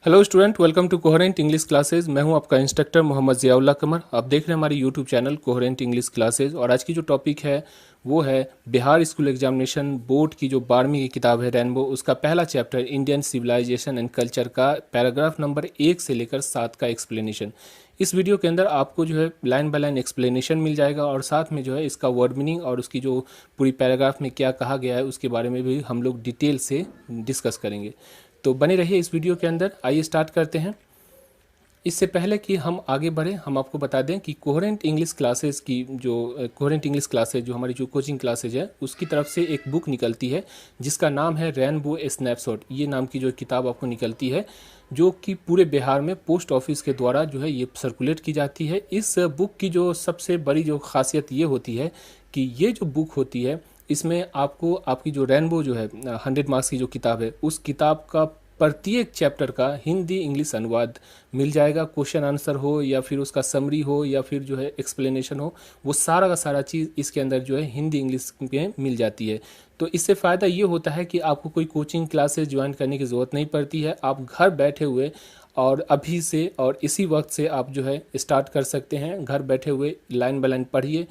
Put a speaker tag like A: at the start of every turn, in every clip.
A: Hello student, welcome to coherent English classes. मैं हूं आपका इंस्ट्रक्टर मोहम्मद जियाउल्ला कमर। आप देख रहे हैं हमारे YouTube channel coherent English classes. और आज की जो टॉपिक है वो है बिहार स्कूल एग्जामिनेशन बोर्ड की जो 12वीं की किताब है रेनबो, उसका पहला chapter Indian civilisation and culture का पैराग्राफ नंबर 1 से लेकर 7 का एक्सप्लेनेशन। इस वीडियो के अंदर आपको जो है लाइन बाय लाइन एक्सप्लेनेशन मिल जाएगा और साथ में जो है इसका वर्ड मीनिंग और उसकी जो पूरी पैराग्राफ में क्या कहा गया है उसके बारे में भी हम लोग डिटेल से डिस्कस करेंगे। तो बने रहिए इस वीडियो के अंदर। आइए स्टार्ट करते हैं। इससे पहले कि हम आगे बढ़ें, हम आपको बता दें कि कोहेरेंट इंग्लिश क्लासेस की जो कोहेरेंट इंग्लिश क्लासेस जो हमारी जो कोचिंग क्लासेज है उसकी तरफ से एक बुक निकलती है जिसका नाम है रेनबो स्नैपशॉट। ये नाम की जो किताब आपको निकलती है जो कि पूरे बिहार में पोस्ट ऑफिस के द्वारा जो है ये सर्कुलेट की जाती है। इस बुक की जो सबसे बड़ी जो खासियत ये होती है कि ये जो बुक होती है इसमें आपको आपकी जो रेनबो जो है 100 मार्क्स की जो किताब है उस किताब का प्रत्येक चैप्टर का हिंदी इंग्लिश अनुवाद मिल जाएगा। क्वेश्चन आंसर हो या फिर उसका समरी हो या फिर जो है एक्सप्लेनेशन हो, वो सारा का सारा चीज़ इसके अंदर जो है हिंदी इंग्लिश में मिल जाती है। तो इससे फ़ायदा ये होता है कि आपको कोई कोचिंग क्लासेस ज्वाइन करने की ज़रूरत नहीं पड़ती है। आप घर बैठे हुए और अभी से और इसी वक्त से आप जो है स्टार्ट कर सकते हैं। घर बैठे हुए लाइन बाय लाइन पढ़िए,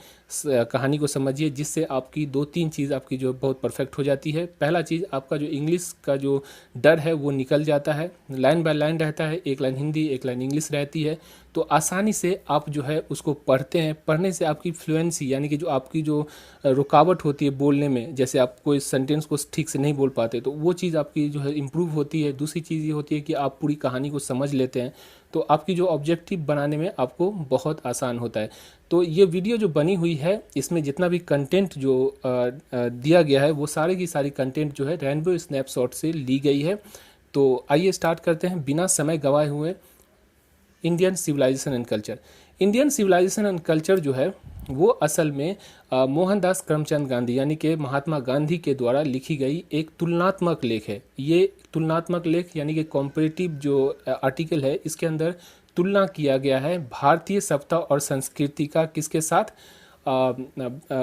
A: कहानी को समझिए, जिससे आपकी 2-3 चीज़ आपकी जो बहुत परफेक्ट हो जाती है। पहला चीज़, आपका जो इंग्लिश का जो डर है वो निकल जाता है। लाइन बाय लाइन रहता है, एक लाइन हिंदी एक लाइन इंग्लिश रहती है, तो आसानी से आप जो है उसको पढ़ते हैं। पढ़ने से आपकी फ्लुएंसी यानी कि जो आपकी जो रुकावट होती है बोलने में, जैसे आप कोई सेंटेंस को ठीक से नहीं बोल पाते तो वो चीज़ आपकी जो है इम्प्रूव होती है। दूसरी चीज़ ये होती है कि आप पूरी कहानी को समझ लेते हैं, तो आपकी जो ऑब्जेक्टिव बनाने में आपको बहुत आसान होता है। तो ये वीडियो जो बनी हुई है इसमें जितना भी कंटेंट जो दिया गया है वो सारे की सारी कंटेंट जो है रेनबो स्नैपशॉट से ली गई है। तो आइए स्टार्ट करते हैं बिना समय गवाए हुए। Indian civilisation and culture. Indian civilisation and culture जो है वो असल में मोहनदास करमचंद गांधी यानी कि महात्मा गांधी के द्वारा लिखी गई एक तुलनात्मक लेख है। ये तुलनात्मक लेख यानी कि कॉम्परेटिव जो आर्टिकल है इसके अंदर तुलना किया गया है भारतीय सभ्यता और संस्कृति का किसके साथ,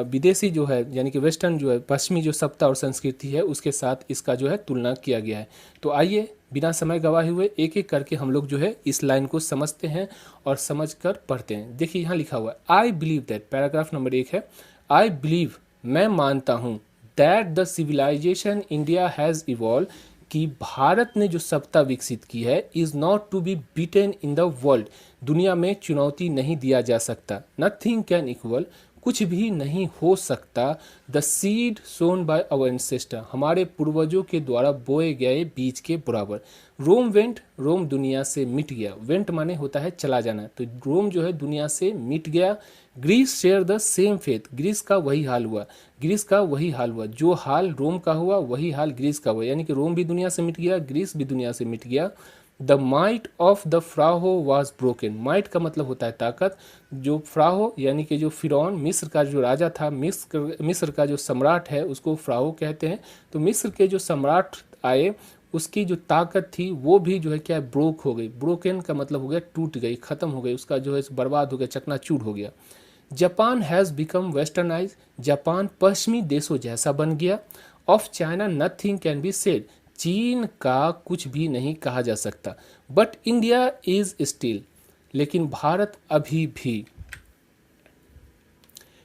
A: विदेशी जो है यानी कि वेस्टर्न जो है पश्चिमी जो सभ्यता और संस्कृति है उसके साथ इसका जो है तुलना किया गया है। तो आइए बिना समय गवाए हुए एक एक करके हम लोग जो है इस लाइन को समझते हैं और समझकर पढ़ते हैं। देखिए यहाँ लिखा हुआ है, I believe that, paragraph number 1 है, आई बिलीव, मैं मानता हूँ, that the civilisation India has evolve, कि भारत ने जो सभ्यता विकसित की है, is not to be beaten in the world, दुनिया में चुनौती नहीं दिया जा सकता, नथिंग कैन इक्वल, कुछ भी नहीं हो सकता, the seed sown by our ancestor, हमारे पूर्वजों के द्वारा बोए गए बीज के बराबर, रोम वेंट, रोम दुनिया से मिट गया, वेंट माने होता है चला जाना, तो रोम जो है दुनिया से मिट गया, Greece share the same faith, Greece का वही हाल हुआ, ग्रीस का वही हाल हुआ, जो हाल रोम का हुआ वही हाल ग्रीस का हुआ, यानी कि रोम भी दुनिया से मिट गया, ग्रीस भी दुनिया से मिट गया। The might of the pharaoh was broken, might का मतलब होता है ताकत, जो फ्राहो यानी कि जो फिरौन मिस्र का जो राजा था, मिस्र का जो सम्राट है उसको फ्राहो कहते हैं। तो मिस्र के जो सम्राट आए उसकी जो ताकत थी वो भी जो है क्या ब्रोक हो गई, ब्रोकन का मतलब हो गया टूट गई, खत्म हो गई, उसका जो है बर्बाद हो गया, चकनाचूर हो गया। Japan has become westernize, Japan पश्चिमी देशों जैसा बन गया। Of China nothing can be said, चीन का कुछ भी नहीं कहा जा सकता। बट इंडिया इज स्टिल, लेकिन भारत अभी भी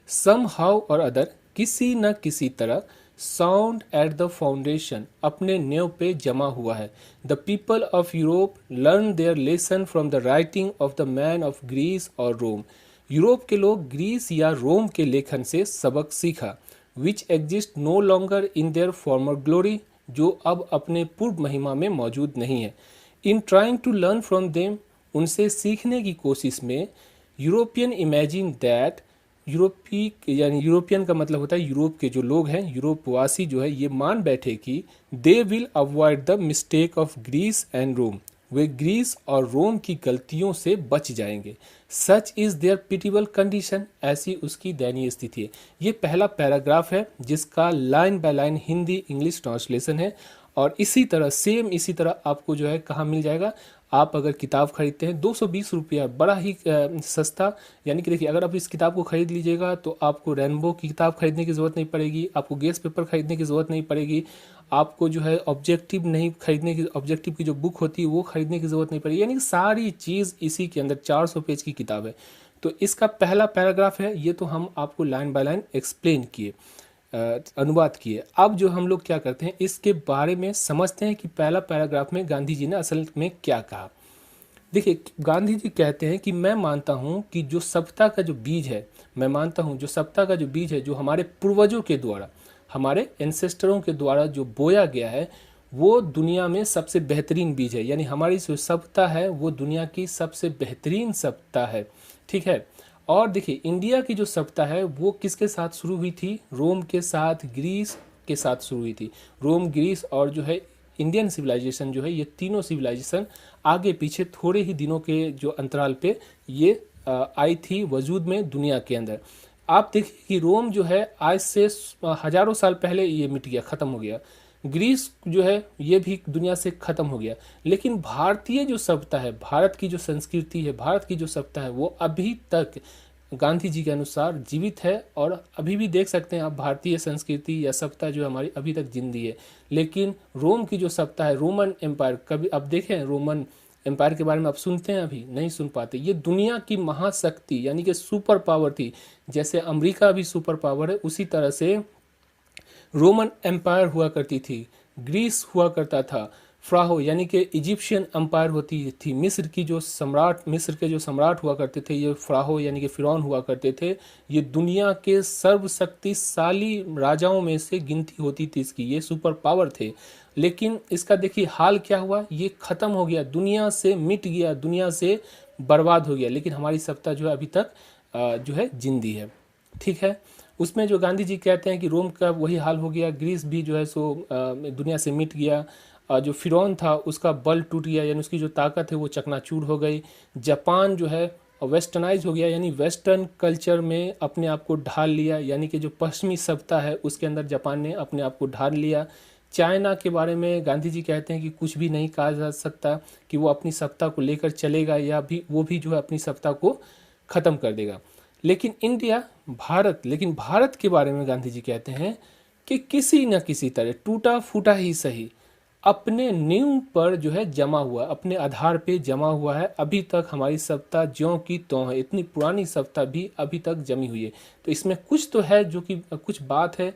A: सम हाउ और अदर, किसी न किसी तरह, साउंड एट द फाउंडेशन, अपने नींव पे जमा हुआ है। The people of Europe learn their lesson from the writing of the man of Greece और रोम, यूरोप के लोग ग्रीस या रोम के लेखन से सबक सीखा। Which exist no longer in their former glory, जो अब अपने पूर्व महिमा में मौजूद नहीं है। In trying to learn from them, उनसे सीखने की कोशिश में, यूरोपियन इमेजिन दैट, यूरोपी यानी यूरोपियन का मतलब होता है यूरोप के जो लोग हैं, यूरोपवासी जो है ये मान बैठे कि they will avoid the mistake of Greece and Rome, वे ग्रीस और रोम की गलतियों से बच जाएंगे। Such is their pitiable condition, ऐसी उसकी दयनीय स्थिति है। ये पहला पैराग्राफ है जिसका line by line Hindi English translation है। और इसी तरह सेम इसी तरह आपको जो है कहाँ मिल जाएगा, आप अगर किताब खरीदते हैं 220 रुपया, बड़ा ही सस्ता। यानी कि देखिए, अगर आप इस किताब को खरीद लीजिएगा तो आपको रेनबो की किताब खरीदने की ज़रूरत नहीं पड़ेगी, आपको गेस पेपर खरीदने की ज़रूरत नहीं पड़ेगी, आपको जो है ऑब्जेक्टिव नहीं खरीदने की, ऑब्जेक्टिव की जो बुक होती है वो खरीदने की ज़रूरत नहीं पड़ेगी। यानी कि सारी चीज़ इसी के अंदर, 400 पेज की किताब है। तो इसका पहला पैराग्राफ है, ये तो हम आपको लाइन बाय लाइन एक्सप्लेन किए, अनुवाद किए। अब जो हम लोग क्या करते हैं, इसके बारे में समझते हैं कि पहला पैराग्राफ में गांधी जी ने असल में क्या कहा। देखिए, गांधी जी कहते हैं कि मैं मानता हूं कि जो सभ्यता का जो बीज है, मैं मानता हूं जो सभ्यता का जो बीज है, जो हमारे पूर्वजों के द्वारा, हमारे एंसेस्टरों के द्वारा जो बोया गया है, वो दुनिया में सबसे बेहतरीन बीज है। यानी हमारी जो सभ्यता है वो दुनिया की सबसे बेहतरीन सभ्यता है, ठीक है। और देखिए, इंडिया की जो सभ्यता है वो किसके साथ शुरू हुई थी, रोम के साथ, ग्रीस के साथ शुरू हुई थी। रोम, ग्रीस और जो है इंडियन सिविलाइजेशन जो है, ये तीनों सिविलाइजेशन आगे पीछे थोड़े ही दिनों के जो अंतराल पे ये आई थी वजूद में दुनिया के अंदर। आप देखिए कि रोम जो है आज से हजारों साल पहले ये मिट गया, खत्म हो गया। ग्रीस जो है ये भी दुनिया से खत्म हो गया। लेकिन भारतीय जो सभ्यता है, भारत की जो संस्कृति है, भारत की जो सभ्यता है, वो अभी तक गांधी जी के अनुसार जीवित है। और अभी भी देख सकते हैं आप, भारतीय संस्कृति या सभ्यता जो हमारी अभी तक जिंदी है। लेकिन रोम की जो सभ्यता है, रोमन एम्पायर, कभी अब देखें रोमन एम्पायर के बारे में आप सुनते हैं, अभी नहीं सुन पाते। ये दुनिया की महाशक्ति यानी कि सुपर पावर थी। जैसे अमेरिका भी सुपर पावर है, उसी तरह से रोमन एम्पायर हुआ करती थी, ग्रीस हुआ करता था, फ्राहो यानी कि इजिप्शियन एम्पायर होती थी, मिस्र की जो सम्राट, मिस्र के जो सम्राट हुआ करते थे ये फ्राहो यानी कि फिरौन हुआ करते थे। ये दुनिया के सर्वशक्तिशाली राजाओं में से गिनती होती थी इसकी, ये सुपर पावर थे। लेकिन इसका देखिए हाल क्या हुआ, ये खत्म हो गया, दुनिया से मिट गया, दुनिया से बर्बाद हो गया। लेकिन हमारी सभ्यता जो है अभी तक जो है जिंदी है, ठीक है। उसमें जो गांधी जी कहते हैं कि रोम का वही हाल हो गया, ग्रीस भी जो है सो दुनिया से मिट गया, जो फिरौन था उसका बल टूट गया, यानी उसकी जो ताकत है वो चकनाचूर हो गई। जापान जो है वेस्टर्नाइज हो गया, यानी वेस्टर्न कल्चर में अपने आप को ढाल लिया, यानी कि जो पश्चिमी सभ्यता है उसके अंदर जापान ने अपने आप को ढाल लिया। चाइना के बारे में गांधी जी कहते हैं कि कुछ भी नहीं कहा जा सकता कि वो अपनी सत्ता को लेकर चलेगा या भी वो भी जो है अपनी सत्ता को ख़त्म कर देगा। लेकिन इंडिया, भारत, लेकिन भारत के बारे में गांधी जी कहते हैं कि किसी न किसी तरह टूटा फूटा ही सही अपने नींव पर जो है जमा हुआ, अपने आधार पे जमा हुआ है। अभी तक हमारी सत्ता ज्यों की त्यों है, इतनी पुरानी सत्ता भी अभी तक जमी हुई है। तो इसमें कुछ तो है, जो कि कुछ बात है,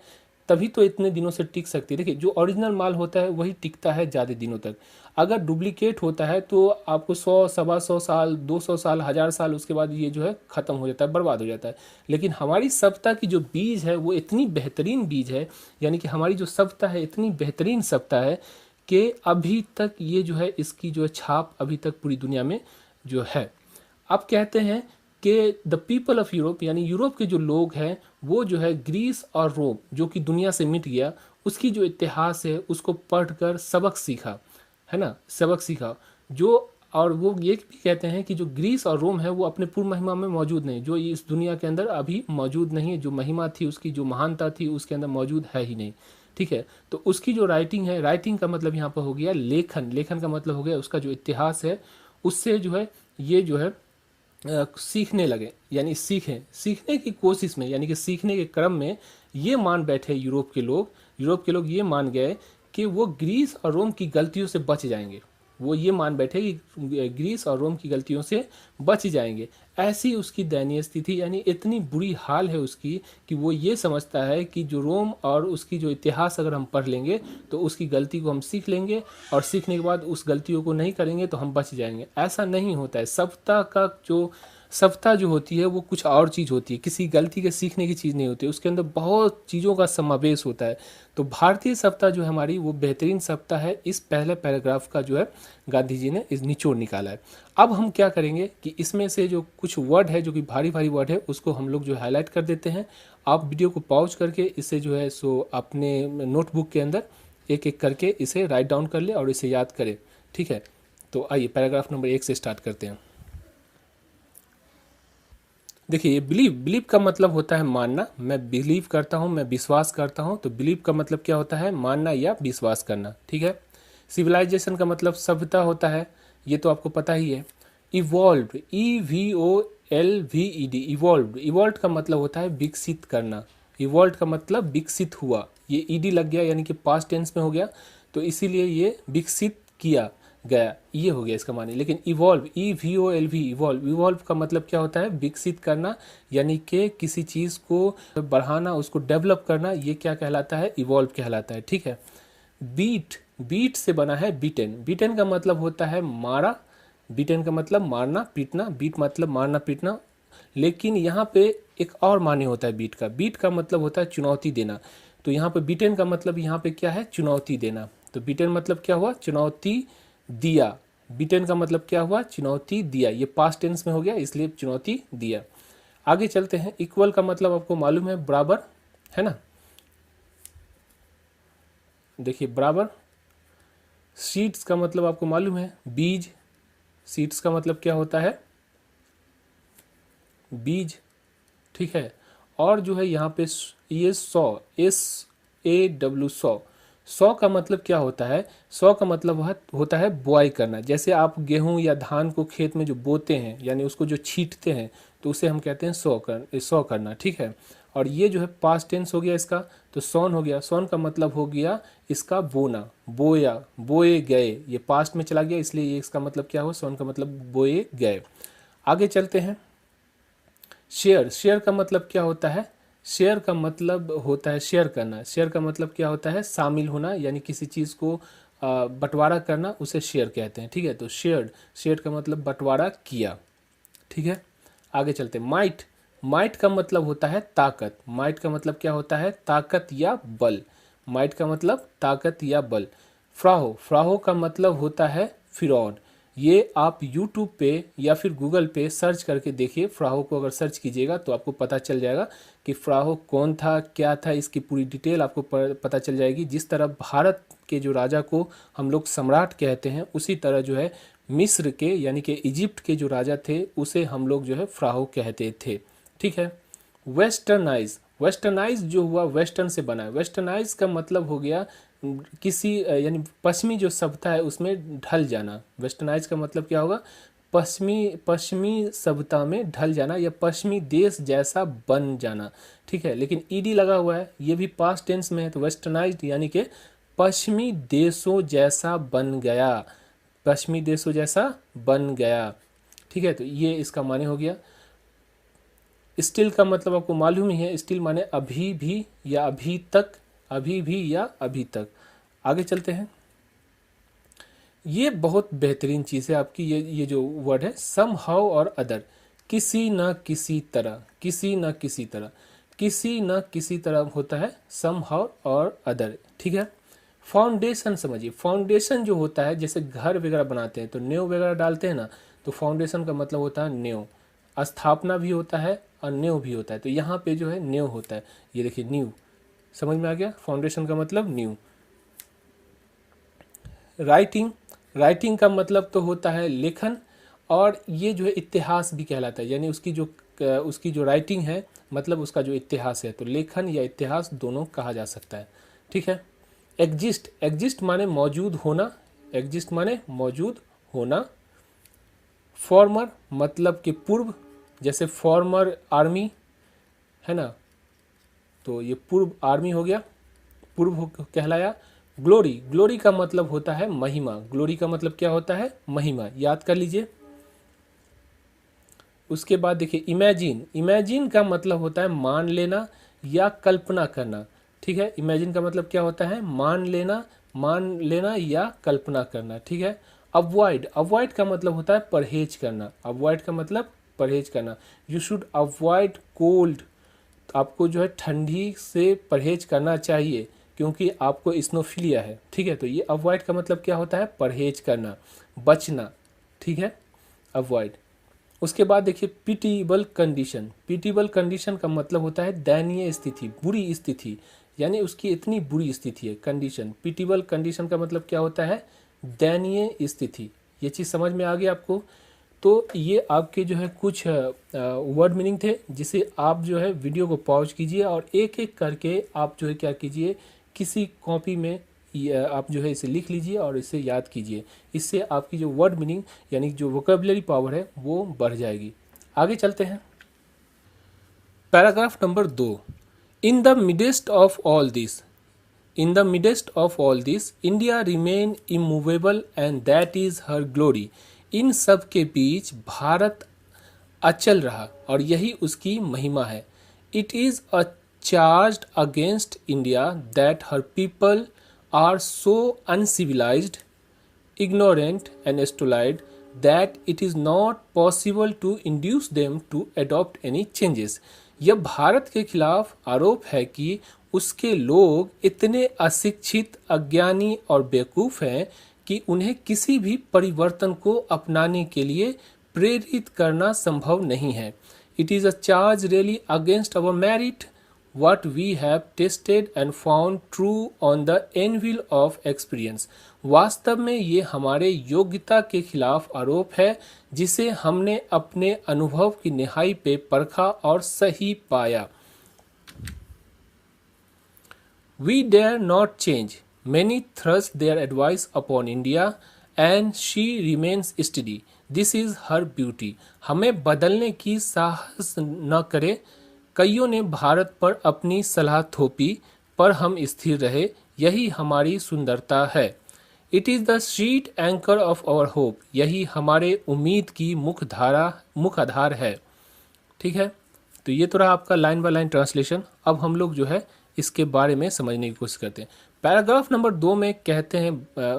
A: तभी तो इतने दिनों से टिक सकती है। देखिए, जो ओरिजिनल माल होता है वही टिकता है ज़्यादा दिनों तक। अगर डुप्लीकेट होता है तो आपको 100, 125 साल, 200 साल, 1000 साल उसके बाद ये जो है ख़त्म हो जाता है, बर्बाद हो जाता है। लेकिन हमारी सभ्यता की जो बीज है वो इतनी बेहतरीन बीज है, यानी कि हमारी जो सभ्यता है इतनी बेहतरीन सभ्यता है कि अभी तक ये जो है इसकी जो है छाप अभी तक पूरी दुनिया में जो है। अब कहते हैं कि द पीपल ऑफ यूरोप, यानी यूरोप के जो लोग हैं वो जो है ग्रीस और रोम जो कि दुनिया से मिट गया, उसकी जो इतिहास है उसको पढ़कर सबक सीखा, है ना, सबक सीखा। जो और वो ये भी कहते हैं कि जो ग्रीस और रोम है वो अपने पूर्व महिमा में मौजूद नहीं, जो इस दुनिया के अंदर अभी मौजूद नहीं है, जो महिमा थी उसकी, जो महानता थी उसके अंदर मौजूद है ही नहीं, ठीक है। तो उसकी जो राइटिंग है, राइटिंग का मतलब यहाँ पर हो गया लेखन, लेखन का मतलब हो गया उसका जो इतिहास है, उससे जो है ये जो है सीखने लगे, यानी सीखें, सीखने की कोशिश में, यानी कि सीखने के क्रम में ये मान बैठे यूरोप के लोग, यूरोप के लोग ये मान गए कि वो ग्रीस और रोम की गलतियों से बच जाएंगे। वो ये मान बैठे कि ग्रीस और रोम की गलतियों से बच जाएंगे। ऐसी उसकी दयनीय स्थिति, यानी इतनी बुरी हाल है उसकी कि वो ये समझता है कि जो रोम और उसकी जो इतिहास अगर हम पढ़ लेंगे तो उसकी गलती को हम सीख लेंगे और सीखने के बाद उस गलतियों को नहीं करेंगे तो हम बच जाएंगे। ऐसा नहीं होता है। सभ्यता जो होती है वो कुछ और चीज़ होती है, किसी गलती के सीखने की चीज़ नहीं होती, उसके अंदर बहुत चीज़ों का समावेश होता है। तो भारतीय सभ्यता जो हमारी वो बेहतरीन सभ्यता है, इस पहले पैराग्राफ का जो है गांधी जी ने इस निचोड़ निकाला है। अब हम क्या करेंगे कि इसमें से जो कुछ वर्ड है जो कि भारी भारी वर्ड है उसको हम लोग जो हाईलाइट कर देते हैं। आप वीडियो को पॉज करके इसे जो है सो अपने नोटबुक के अंदर एक एक करके इसे राइट डाउन कर ले और इसे याद करें, ठीक है। तो आइए पैराग्राफ नंबर 1 से स्टार्ट करते हैं। देखिए ये बिलीव का मतलब होता है मानना, मैं बिलीव करता हूँ, मैं विश्वास करता हूँ, तो बिलीव का मतलब क्या होता है, मानना या विश्वास करना, ठीक है। सिविलाइजेशन का मतलब सभ्यता होता है, ये तो आपको पता ही है। इवॉल्व, EVOLVED, इवॉल्व, इवॉल्व का मतलब होता है विकसित करना, इवॉल्व का मतलब विकसित हुआ, ये ईडी लग गया यानी कि पास्ट टेंस में हो गया, तो इसीलिए ये विकसित किया गया, ये हो गया इसका माने। लेकिन इवॉल्व, EVOLV, इवॉल्व, इवॉल्व का मतलब क्या होता है, विकसित करना, यानी कि किसी चीज़ को बढ़ाना, उसको डेवलप करना, ये क्या कहलाता है, इवॉल्व कहलाता है, ठीक है। बीट, बीट से बना है बीटन, बीटन का मतलब होता है मारा, बीटन का मतलब मारना पीटना, बीट मतलब मारना पीटना, लेकिन यहाँ पे एक और माने होता है बीट का, बीट का मतलब होता है चुनौती देना, तो यहाँ पे बीटन का मतलब यहाँ पे क्या है, चुनौती देना, तो बीटन मतलब क्या हुआ, चुनौती दिया, बीटन का मतलब क्या हुआ, चुनौती दिया, ये पास्ट टेंस में हो गया इसलिए चुनौती दिया। आगे चलते हैं, इक्वल का मतलब आपको मालूम है बराबर, है ना, देखिए बराबर। सीड्स का मतलब आपको मालूम है बीज, सीड्स का मतलब क्या होता है, बीज, ठीक है। और जो है यहाँ पे ये 100, सौ, सौ का मतलब क्या होता है, सौ का मतलब होता है बुआई करना, जैसे आप गेहूं या धान को खेत में जो बोते हैं यानी उसको जो छींटते हैं, तो उसे हम कहते हैं सौ करना, ठीक है। और ये जो है पास्ट टेंस हो गया इसका, तो सौन हो गया, सौन का मतलब हो गया इसका बोना, बोया, बोए गए, ये पास्ट में चला गया इसलिए ये इसका मतलब क्या हो, सौन का मतलब बोए गए। आगे चलते हैं, शेयर, शेयर का मतलब क्या होता है, शेयर का मतलब होता है शेयर करना, शेयर का मतलब क्या होता है, शामिल होना, यानी किसी चीज़ को बंटवारा करना, उसे शेयर कहते हैं, ठीक है। तो शेयर्ड, शेयर का मतलब बंटवारा किया, ठीक है। आगे चलते हैं, माइट, माइट का मतलब होता है ताकत, माइट का मतलब क्या होता है, ताकत या बल, माइट का मतलब ताकत या बल। फ्राहो, फ्राहो का मतलब होता है फिरौन, ये आप YouTube पे या फिर गूगल पे सर्च करके देखिए, फ्राहो को अगर सर्च कीजिएगा तो आपको पता चल जाएगा कि फ्राहो कौन था, क्या था, इसकी पूरी डिटेल आपको पता चल जाएगी। जिस तरह भारत के जो राजा को हम लोग सम्राट कहते हैं, उसी तरह जो है मिस्र के यानी कि इजिप्ट के जो राजा थे उसे हम लोग जो है फ्राहो कहते थे, ठीक है। वेस्टर्नाइज, वेस्टर्नाइज जो हुआ वेस्टर्न से बना है, वेस्टर्नाइज का मतलब हो गया किसी यानी पश्चिमी जो सभ्यता है उसमें ढल जाना, वेस्टर्नाइज का मतलब क्या होगा, पश्चिमी सभ्यता में ढल जाना या पश्चिमी देश जैसा बन जाना, ठीक है। लेकिन ईडी लगा हुआ है, ये भी पास्ट टेंस में है, तो वेस्टर्नाइज्ड यानी कि पश्चिमी देशों जैसा बन गया, पश्चिमी देशों जैसा बन गया, ठीक है। तो ये इसका माने हो गया। स्टिल का मतलब आपको मालूम ही है, स्टिल माने अभी भी या अभी तक, अभी भी या अभी तक। आगे चलते हैं, ये बहुत बेहतरीन चीज़ है आपकी, ये जो वर्ड है सम हाउ और अदर, किसी न किसी तरह, किसी न किसी तरह, किसी न किसी तरह होता है सम हाउ और अदर, ठीक है। फाउंडेशन समझिए, फाउंडेशन जो होता है जैसे घर वगैरह बनाते हैं तो न्यू वगैरह डालते हैं ना, तो फाउंडेशन का मतलब होता है न्यू, स्थापना भी होता है और न्यू भी होता है, तो यहाँ पे जो है न्यू होता है, ये देखिए न्यू, समझ में आ गया, फाउंडेशन का मतलब न्यू। राइटिंग, राइटिंग का मतलब तो होता है लेखन, और ये जो है इतिहास भी कहलाता है, यानी उसकी जो राइटिंग है मतलब उसका जो इतिहास है, तो लेखन या इतिहास दोनों कहा जा सकता है, ठीक है। एग्जिस्ट, एग्जिस्ट माने मौजूद होना, एग्जिस्ट माने मौजूद होना। फॉर्मर मतलब कि पूर्व, जैसे फॉर्मर आर्मी है ना, तो ये पूर्व आर्मी हो गया, पूर्व कहलाया। ग्लोरी, ग्लोरी का मतलब होता है महिमा, ग्लोरी का मतलब क्या होता है, महिमा, याद कर लीजिए। उसके बाद देखिए इमेजिन, इमेजिन का मतलब होता है मान लेना या कल्पना करना, ठीक है। इमेजिन का मतलब क्या होता है, मान लेना या कल्पना करना, ठीक है। अवॉइड, अवॉइड का मतलब होता है परहेज करना, अवॉइड का मतलब परहेज करना। यू शुड अवॉइड कोल्ड, आपको जो है ठंडी से परहेज करना चाहिए क्योंकि आपको स्नोफिलिया है, ठीक है। तो ये अवॉइड का मतलब क्या होता है, परहेज करना, बचना, ठीक है, अवॉइड। उसके बाद देखिए पिटीबल कंडीशन, पिटीबल कंडीशन का मतलब होता है दयनीय स्थिति, बुरी स्थिति, यानी उसकी इतनी बुरी स्थिति है, कंडीशन। पिटीबल कंडीशन का मतलब क्या होता है, दयनीय स्थिति, ये चीज़ समझ में आ गई आपको। तो ये आपके जो है कुछ वर्ड मीनिंग थे, जिसे आप जो है वीडियो को पॉज कीजिए और एक एक करके आप जो है क्या कीजिए, किसी कॉपी में आप जो है इसे लिख लीजिए और इसे याद कीजिए। इससे आपकी जो वर्ड मीनिंग यानी जो वोकेबलरी पावर है वो बढ़ जाएगी। आगे चलते हैं। Paragraph number 2। In the midst of all this, in the midst of all this, India remain immovable and that is her glory. इन सब के बीच भारत अचल रहा और यही उसकी महिमा है। It is a charge against India that her people are so uncivilized, ignorant and stolid that it is not possible to induce them to adopt any changes. यह भारत के खिलाफ आरोप है कि उसके लोग इतने अशिक्षित, अज्ञानी और बेवकूफ़ हैं कि उन्हें किसी भी परिवर्तन को अपनाने के लिए प्रेरित करना संभव नहीं है। It is a charge really against our merit, what we have tested and found true on the anvil of experience. वास्तव में ये हमारे योग्यता के खिलाफ आरोप है जिसे हमने अपने अनुभव की निहाई पे परखा और सही पाया। We dare not change. Many thrust their advice upon India and she remains steady. This is her beauty. हमें बदलने की साहस न करे। कईयों ने भारत पर अपनी सलाह थोपी पर हम स्थिर रहे, यही हमारी सुंदरता है। It is the sheet anchor of our hope, यही हमारे उम्मीद की मुख्य आधार है। ठीक है, तो ये तो रहा आपका लाइन बाय लाइन ट्रांसलेशन। अब हम लोग जो है इसके बारे में समझने की कोशिश करते हैं। पैराग्राफ नंबर 2 में कहते हैं,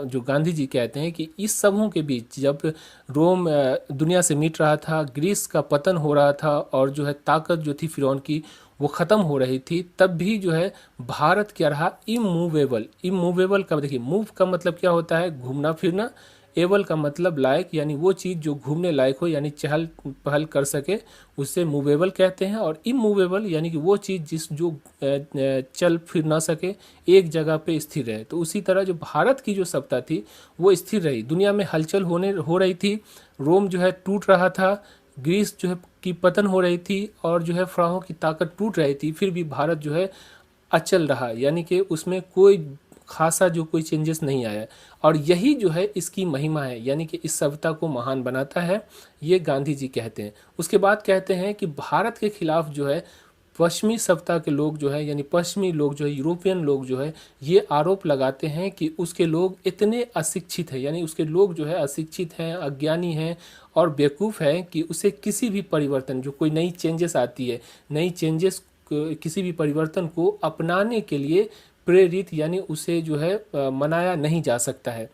A: जो गांधी जी कहते हैं कि इस सबों के बीच जब रोम दुनिया से मिट रहा था, ग्रीस का पतन हो रहा था और जो है ताकत जो थी फिरौन की वो ख़त्म हो रही थी, तब भी जो है भारत क्या रहा, इमूवेबल। इमूवेबल का देखिए, मूव का मतलब क्या होता है, घूमना फिरना, एबल का मतलब लायक, यानी वो चीज़ जो घूमने लायक हो यानी चहल पहल कर सके, उससे मूवेबल कहते हैं। और इमूवेबल यानी कि वो चीज़ जो चल फिर ना सके, एक जगह पे स्थिर रहे। तो उसी तरह जो भारत की जो सत्ता थी वो स्थिर रही, दुनिया में हलचल हो रही थी, रोम जो है टूट रहा था, ग्रीस जो है की पतन हो रही थी और जो है फ़राहों की ताकत टूट रही थी, फिर भी भारत जो है अचल रहा, यानी कि उसमें कोई खासा जो कोई चेंजेस नहीं आया। और यही जो है इसकी महिमा है, यानी कि इस सभ्यता को महान बनाता है, ये गांधी जी कहते हैं। उसके बाद कहते हैं कि भारत के खिलाफ जो है पश्चिमी सभ्यता के लोग जो है, यानी पश्चिमी लोग जो है, यूरोपियन लोग जो है, ये आरोप लगाते हैं कि उसके लोग इतने अशिक्षित हैं, यानी उसके लोग जो है अशिक्षित हैं, अज्ञानी हैं और बेवकूफ़ हैं कि उसे किसी भी परिवर्तन, जो कोई नई चेंजेस आती है, नई चेंजेस किसी भी परिवर्तन को अपनाने के लिए प्रेरित यानी उसे जो है मनाया नहीं जा सकता है।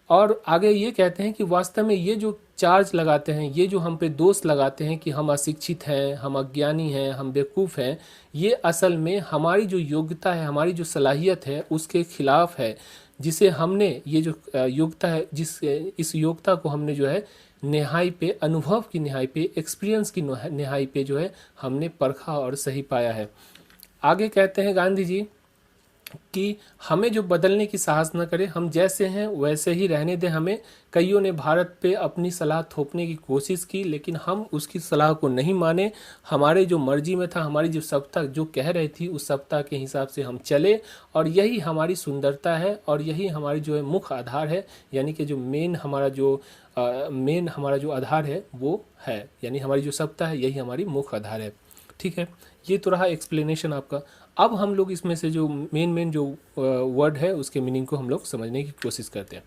A: और आगे ये कहते हैं कि वास्तव में ये जो चार्ज लगाते हैं, ये जो हम पे दोष लगाते हैं कि हम अशिक्षित हैं, हम अज्ञानी हैं, हम बेवकूफ़ हैं, ये असल में हमारी जो योग्यता है, हमारी जो सलाहियत है उसके खिलाफ है, जिसे हमने ये जो योग्यता है, इस योग्यता को हमने जो है निहाई पे, अनुभव की निहाई पे, एक्सपीरियंस की निहाई पे जो है हमने परखा और सही पाया है। आगे कहते हैं गांधी जी कि हमें जो बदलने की साहस न करे, हम जैसे हैं वैसे ही रहने दें हमें। कईयों ने भारत पे अपनी सलाह थोपने की कोशिश की, लेकिन हम उसकी सलाह को नहीं माने। हमारे जो मर्जी में था, हमारी जो सत्ता जो कह रही थी, उस सत्ता के हिसाब से हम चले और यही हमारी सुंदरता है और यही हमारी जो है मुख्य आधार है, यानी कि जो मेन हमारा जो आधार है वो है, यानी हमारी जो सत्ता है यही हमारी मुख्य आधार है। ठीक है, ये तो रहा एक्सप्लेनेशन आपका। अब हम लोग इसमें से जो मेन जो वर्ड है उसके मीनिंग को हम लोग समझने की कोशिश करते हैं।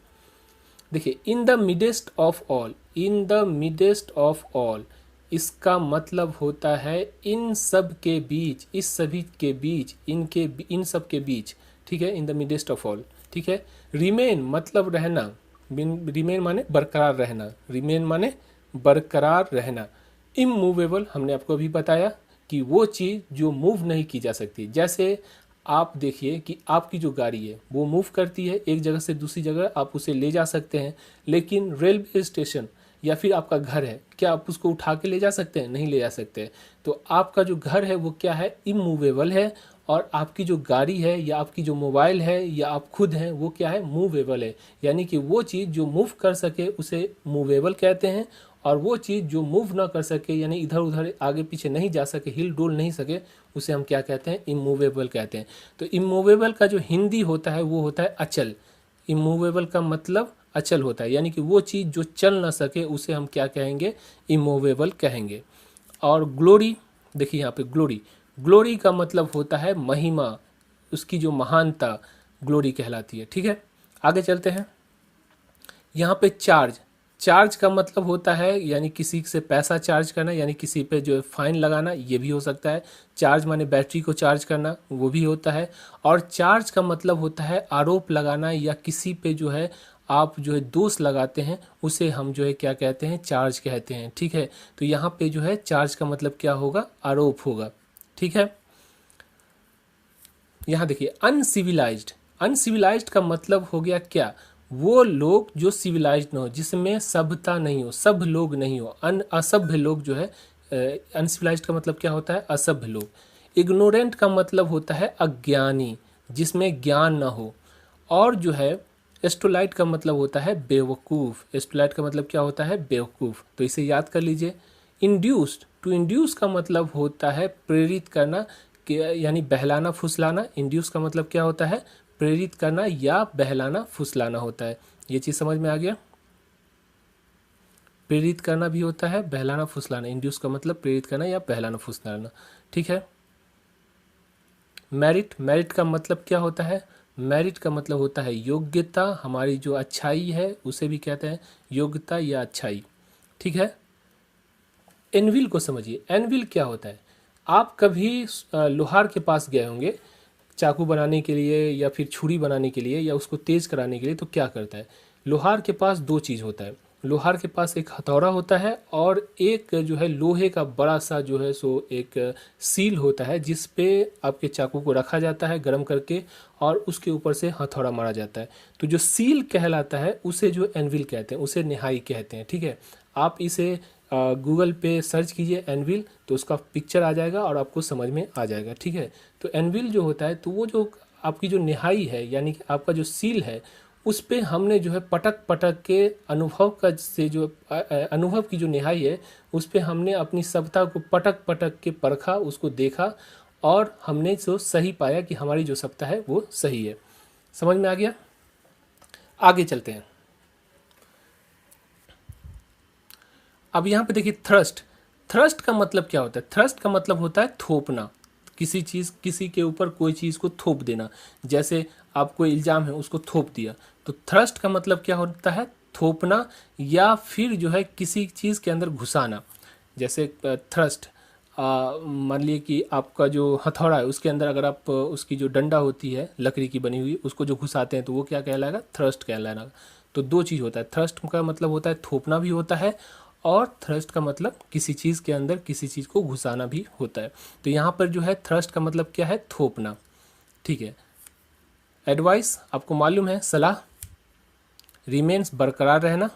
A: देखिए, in the midst of all, in the midst of all, इसका मतलब होता है इन सब के बीच, इस सभी के बीच, इन सब के बीच। ठीक है, in the midst of all. ठीक है, रिमेन मतलब रहना, रिमेन माने बरकरार रहना, रिमेन माने बरकरार रहना। इमूवेबल हमने आपको अभी बताया कि वो चीज़ जो मूव नहीं की जा सकती। जैसे आप देखिए कि आपकी जो गाड़ी है वो मूव करती है, एक जगह से दूसरी जगह आप उसे ले जा सकते हैं, लेकिन रेलवे स्टेशन या फिर आपका घर है, क्या आप उसको उठा के ले जा सकते हैं? नहीं ले जा सकते। तो आपका जो घर है वो क्या है? इमूवेबल है। और आपकी जो गाड़ी है या आपकी जो मोबाइल है या आप खुद हैं वो क्या है? मूवेबल है। यानी कि वो चीज़ जो मूव कर सके उसे मूवेबल कहते हैं, और वो चीज़ जो मूव ना कर सके यानी इधर उधर आगे पीछे नहीं जा सके, हिल डुल नहीं सके, उसे हम क्या कहते हैं? इमूवेबल कहते हैं। तो इमूवेबल का जो हिंदी होता है वो होता है अचल। इमूवेबल का मतलब अचल होता है, यानी कि वो चीज़ जो चल ना सके उसे हम क्या कहेंगे? इमूवेबल कहेंगे। और ग्लोरी, देखिए यहाँ पे ग्लोरी, ग्लोरी का मतलब होता है महिमा, उसकी जो महानता ग्लोरी कहलाती है। ठीक है, आगे चलते हैं। यहाँ पे चार्ज, चार्ज का मतलब होता है यानी किसी से पैसा चार्ज करना, यानी किसी पे जो है फाइन लगाना, ये भी हो सकता है। चार्ज माने बैटरी को चार्ज करना, वो भी होता है। और चार्ज का मतलब होता है आरोप लगाना, या किसी पे जो है आप जो है दोष लगाते हैं, उसे हम जो है क्या कहते हैं? चार्ज कहते हैं। ठीक है, तो यहाँ पे जो है चार्ज का मतलब क्या होगा? आरोप होगा। ठीक है, यहाँ देखिए अनसिविलाइज्ड, अनसिविलाइज्ड का मतलब हो गया क्या? वो लोग जो सिविलाइज्ड न हो, जिसमें सभ्यता नहीं हो, सब लोग नहीं हो, असभ्य लोग जो है। अनसिविलाइज्ड का मतलब क्या होता है? असभ्य लोग। इग्नोरेंट का मतलब होता है अज्ञानी, जिसमें ज्ञान ना हो। और जो है एस्ट्रोलाइट का मतलब होता है बेवकूफ़। एस्ट्रोलाइट का मतलब क्या होता है? बेवकूफ़। तो इसे याद कर लीजिए। इंड्यूस्ड, टू इंड्यूस का मतलब होता है प्रेरित करना, यानी बहलाना फुसलाना। इंड्यूस का मतलब क्या होता है? प्रेरित करना या बहलाना फुसलाना होता है। ये चीज़ समझ में आ गया? प्रेरित करना भी होता है, बहलाना फुसलाना। इंड्यूस का मतलब प्रेरित करना या बहलाना फुसलाना। ठीक है, मेरिट, मेरिट का मतलब क्या होता है? मेरिट का मतलब होता है योग्यता, हमारी जो अच्छाई है उसे भी कहते हैं योग्यता या अच्छाई। ठीक है, एनविल को समझिए। एनविल क्या होता है? आप कभी लोहार के पास गए होंगे चाकू बनाने के लिए या फिर छुरी बनाने के लिए या उसको तेज कराने के लिए, तो क्या करता है? लोहार के पास दो चीज़ होता है। लोहार के पास एक हथौड़ा होता है और एक जो है लोहे का बड़ा सा जो है सो एक सील होता है, जिस पे आपके चाकू को रखा जाता है गर्म करके, और उसके ऊपर से हथौड़ा मारा जाता है। तो जो सील कहलाता है उसे जो एनविल कहते हैं, उसे निहाई कहते हैं। ठीक है, आप इसे गूगल पे सर्च कीजिए एनविल, तो उसका पिक्चर आ जाएगा और आपको समझ में आ जाएगा। ठीक है, तो एनविल जो होता है, तो वो जो आपकी जो निहाई है यानी कि आपका जो सील है, उस पे हमने जो है पटक पटक के अनुभव का से जो अनुभव की जो निहाई है, उस पे हमने अपनी सभ्यता को पटक पटक के परखा, उसको देखा, और हमने जो सही पाया कि हमारी जो सभ्यता है वो सही है। समझ में आ गया? आगे चलते हैं। अब यहाँ पे देखिए थ्रस्ट, थ्रस्ट का मतलब क्या होता है? थ्रस्ट का मतलब होता है थोपना, किसी चीज़, किसी के ऊपर कोई चीज़ को थोप देना। जैसे आपको इल्ज़ाम है, उसको थोप दिया, तो थ्रस्ट का मतलब क्या होता है? थोपना, या फिर जो है किसी चीज़ के अंदर घुसाना। जैसे थ्रस्ट, मान लिए कि आपका जो हथौड़ा है उसके अंदर अगर आप उसकी जो डंडा होती है लकड़ी की बनी हुई, उसको जो घुसाते हैं तो वो क्या कहलाएगा? थ्रस्ट कहलाएगा। तो दो चीज़ होता है, थ्रस्ट का मतलब होता है थोपना भी होता है, और थ्रस्ट का मतलब किसी चीज़ के अंदर किसी चीज़ को घुसाना भी होता है। तो यहाँ पर जो है थ्रस्ट का मतलब क्या है? थोपना। ठीक है, एडवाइस आपको मालूम है, सलाह। रिमेन्स बरकरार रहना।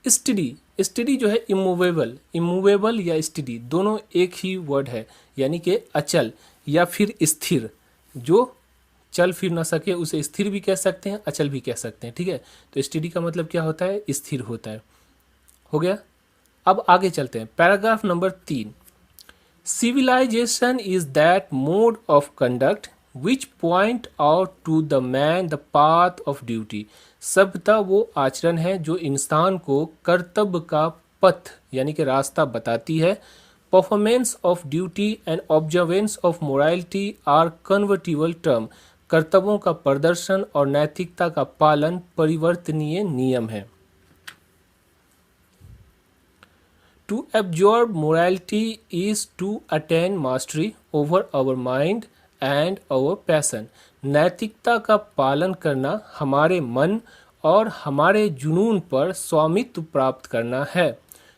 A: स्टडी, स्टडी जो है इमूवेबल, इमूवेबल या स्टडी दोनों एक ही वर्ड है, यानी कि अचल या फिर स्थिर। जो चल फिर ना सके उसे स्थिर भी कह सकते हैं, अचल भी कह सकते हैं। ठीक है, तो स्टडी का मतलब क्या होता है? स्थिर होता है। हो गया, अब आगे चलते हैं। Paragraph number 3, civilization is that mode of conduct which point out to the man the path of duty. सभ्यता वो आचरण है जो इंसान को कर्तव्य का पथ यानी कि रास्ता बताती है। Performance of duty and observance of morality are convertible term. कर्तव्यों का प्रदर्शन और नैतिकता का पालन परिवर्तनीय नियम है। To absorb morality is to attain mastery over our mind and our passion. नैतिकता का पालन करना हमारे मन और हमारे जुनून पर स्वामित्व प्राप्त करना है।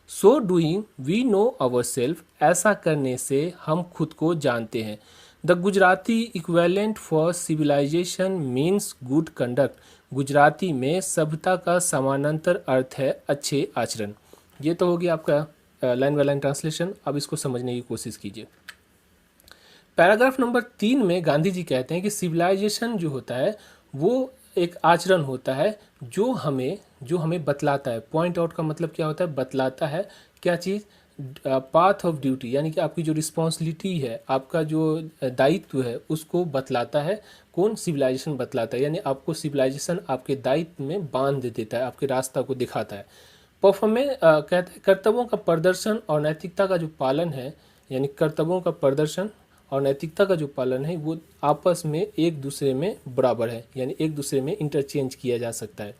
A: So doing we know ourselves. ऐसा करने से हम खुद को जानते हैं। The Gujarati equivalent for civilization means good conduct. Gujarati में सभ्यता का समानांतर अर्थ है अच्छे आचरण। ये तो होगी आपका लाइन बाय लाइन ट्रांसलेशन। अब इसको समझने की कोशिश कीजिए। पैराग्राफ नंबर 3 में गांधी जी कहते हैं कि सिविलाइजेशन जो होता है वो एक आचरण होता है जो हमें बतलाता है। पॉइंट आउट का मतलब क्या होता है? बतलाता है। क्या चीज़? पाथ ऑफ ड्यूटी, यानी कि आपकी जो रिस्पॉन्सिबिलिटी है, आपका जो दायित्व है, उसको बतलाता है। कौन? सिविलाइजेशन बतलाता है, यानी आपको सिविलाइजेशन आपके दायित्व में बांध देता है, आपके रास्ता को दिखाता है। परफॉर्मेंस कहते हैं कर्तव्यों का प्रदर्शन और नैतिकता का जो पालन है, यानी कर्तव्यों का प्रदर्शन और नैतिकता का जो पालन है वो आपस में एक दूसरे में बराबर है, यानी एक दूसरे में इंटरचेंज किया जा सकता है।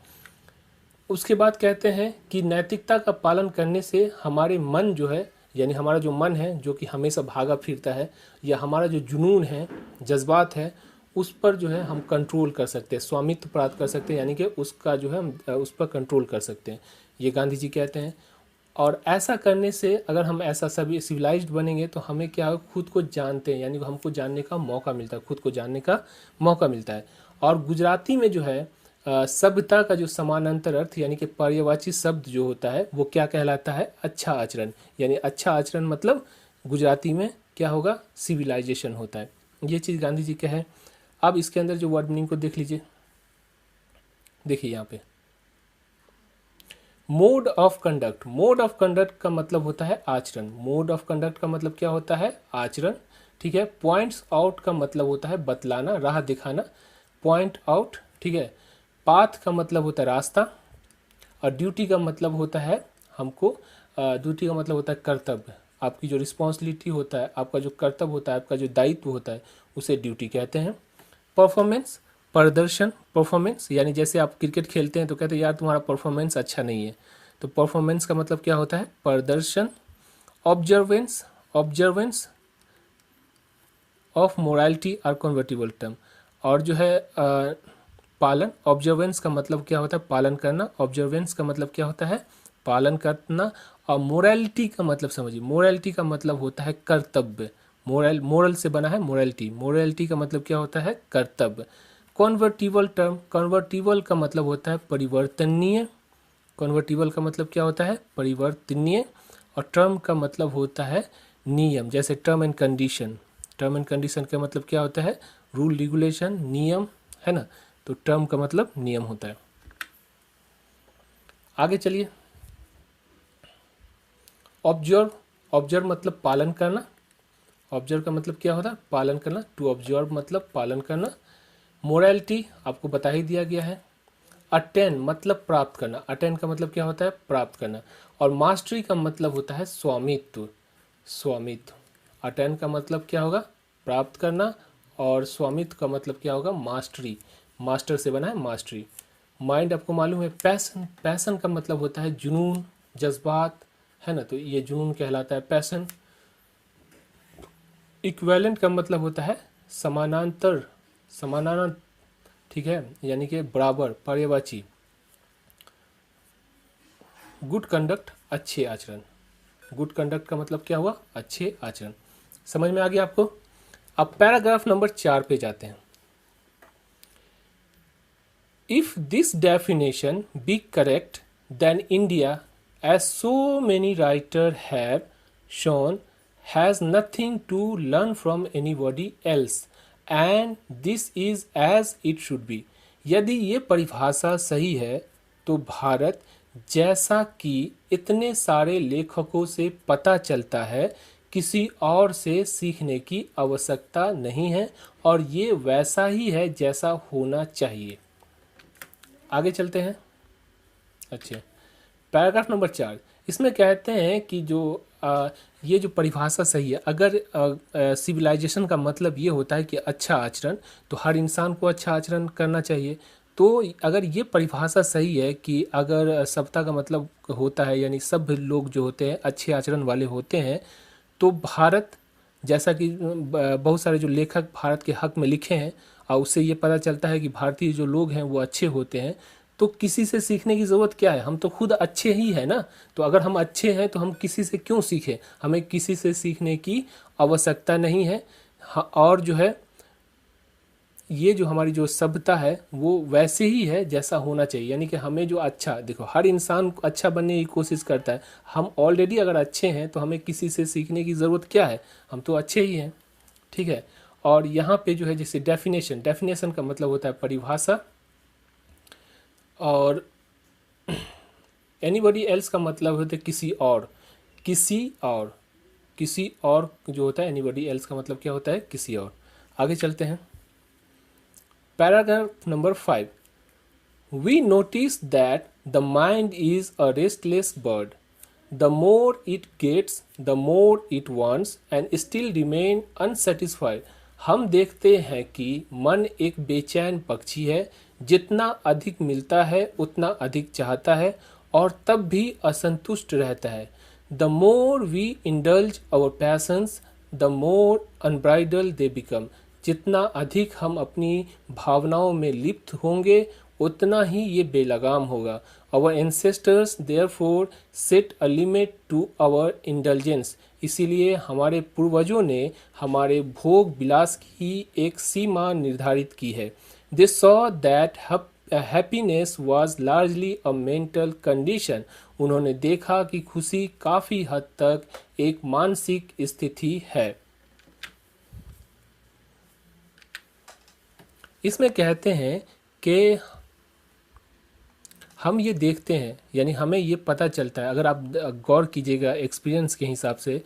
A: उसके बाद कहते हैं कि नैतिकता का पालन करने से हमारे मन जो है, यानी हमारा जो मन है जो कि हमेशा भागा फिरता है, या हमारा जो जुनून है, जज्बात है, उस पर जो है हम कंट्रोल कर सकते हैं, स्वामित्व प्राप्त कर सकते हैं, यानी कि उसका जो है हम उस पर कंट्रोल कर सकते हैं, ये गांधी जी कहते हैं। और ऐसा करने से अगर हम ऐसा सभी सिविलाइज्ड बनेंगे तो हमें क्या हो, खुद को जानते हैं, यानी हमको जानने का मौका मिलता है, खुद को जानने का मौका मिलता है। और गुजराती में जो है सभ्यता का जो समानांतर अर्थ, यानी कि पर्यायवाची शब्द जो होता है वो क्या कहलाता है? अच्छा आचरण। यानी अच्छा आचरण मतलब गुजराती में क्या होगा? सिविलाइजेशन होता है। ये चीज़ गांधी जी का है। अब इसके अंदर जो वर्ड मीनिंग को देख लीजिए, देखिए यहाँ पे mode of conduct. Mode of conduct का मतलब होता है आचरण। मोड ऑफ कंडक्ट का मतलब क्या होता है? आचरण। ठीक है। पॉइंट्स आउट का मतलब होता है बतलाना, राह दिखाना, पॉइंट आउट। ठीक है। पाथ का मतलब होता है रास्ता, और ड्यूटी का मतलब होता है हमको ड्यूटी का मतलब होता है कर्तव्य। आपकी जो रिस्पॉन्सिबिलिटी होता है, आपका जो कर्तव्य होता है, आपका जो दायित्व होता है, उसे ड्यूटी कहते हैं। परफॉर्मेंस, प्रदर्शन। परफॉर्मेंस यानी जैसे आप क्रिकेट खेलते हैं तो कहते हैं यार तुम्हारा परफॉर्मेंस अच्छा नहीं है, तो परफॉर्मेंस का मतलब क्या होता है? प्रदर्शन। Observance, observance of morality are convertible term. और जो है पालन। ऑब्जर्वेंस का मतलब क्या होता है? पालन करना। ऑब्जर्वेंस का मतलब क्या होता है? पालन करना। और मोरालिटी का मतलब समझिए, मोरालिटी का मतलब होता है कर्तव्य। मोरल से बना है मोरालिटी। मोरालिटी का मतलब क्या होता है? कर्तव्य। Convertible term. कन्वर्टिबल का मतलब होता है परिवर्तनीय। कन्वर्टिबल का मतलब क्या होता है? परिवर्तनीय। और टर्म का मतलब होता है नियम, जैसे term and condition. Term and condition का मतलब क्या होता है? रूल, रेगुलेशन, नियम, है ना। तो टर्म का मतलब नियम होता है। आगे चलिए। ऑब्जर्व। ऑब्जर्व मतलब पालन करना। ऑब्जर्व का मतलब क्या होता है? पालन करना। टू ऑब्जर्व मतलब पालन करना। मोरालिटी आपको बता ही दिया गया है। अटेन मतलब प्राप्त करना। अटेन का मतलब क्या होता है? प्राप्त करना। और मास्टरी का मतलब होता है स्वामित्व। स्वामित्व। अटेन का मतलब क्या होगा? प्राप्त करना। और स्वामित्व का मतलब क्या होगा? मास्टरी। मास्टर से बना है मास्टरी। माइंड आपको मालूम है। पैसन। पैसन का मतलब होता है जुनून, जज्बात, है ना, तो ये जुनून कहलाता है पैसन। इक्वेलेंट का मतलब होता है समानांतर, समानांतर। ठीक है, यानी कि बराबर, पर्यायवाची। गुड कंडक्ट अच्छे आचरण। गुड कंडक्ट का मतलब क्या हुआ? अच्छे आचरण। समझ में आ गया आपको? अब पैराग्राफ नंबर 4 पे जाते हैं। If this definition be correct then India, as so many writer have shown, has nothing to learn from anybody else and this is as it should be। यदि ये परिभाषा सही है तो भारत, जैसा कि इतने सारे लेखकों से पता चलता है, किसी और से सीखने की आवश्यकता नहीं है और ये वैसा ही है जैसा होना चाहिए। आगे चलते हैं। अच्छा, पैराग्राफ नंबर 4, इसमें कहते हैं कि जो ये जो परिभाषा सही है, अगर सिविलाइजेशन का मतलब ये होता है कि अच्छा आचरण, तो हर इंसान को अच्छा आचरण करना चाहिए। तो अगर ये परिभाषा सही है कि अगर सभ्यता का मतलब होता है, यानी सभ्य लोग जो होते हैं अच्छे आचरण वाले होते हैं, तो भारत, जैसा कि बहुत सारे जो लेखक भारत के हक में लिखे हैं, और उससे ये पता चलता है कि भारतीय जो लोग हैं वो अच्छे होते हैं, तो किसी से सीखने की ज़रूरत क्या है? हम तो खुद अच्छे ही हैं ना। तो अगर हम अच्छे हैं तो हम किसी से क्यों सीखें? हमें किसी से सीखने की आवश्यकता नहीं है। और जो है ये जो हमारी जो सभ्यता है वो वैसे ही है जैसा होना चाहिए, यानी कि हमें जो अच्छा, देखो हर इंसान अच्छा बनने की कोशिश करता है। हम ऑलरेडी अगर अच्छे हैं तो हमें किसी से सीखने की ज़रूरत क्या है, हम तो अच्छे ही हैं, ठीक है। और यहाँ पे जो है जैसे डेफिनेशन, डेफिनेशन का मतलब होता है परिभाषा, और एनीबॉडी एल्स का मतलब होता है किसी और, किसी और, किसी और जो होता है एनीबॉडी एल्स का मतलब क्या होता है, किसी और। आगे चलते हैं, paragraph number 5। We notice that the mind is a restless bird. The more it gets, the more it wants and still remain unsatisfied. हम देखते हैं कि मन एक बेचैन पक्षी है, जितना अधिक मिलता है उतना अधिक चाहता है और तब भी असंतुष्ट रहता है। The more we indulge our passions, the more unbridled they become. जितना अधिक हम अपनी भावनाओं में लिप्त होंगे उतना ही ये बेलगाम होगा। Our ancestors therefore set a limit to our indulgence. इसीलिए हमारे पूर्वजों ने हमारे भोग विलास की एक सीमा निर्धारित की है। They saw that happiness was largely a mental condition. उन्होंने देखा कि खुशी काफ़ी हद तक एक मानसिक स्थिति है। इसमें कहते हैं कि हम ये देखते हैं, यानी हमें ये पता चलता है, अगर आप गौर कीजिएगा एक्सपीरियंस के हिसाब से,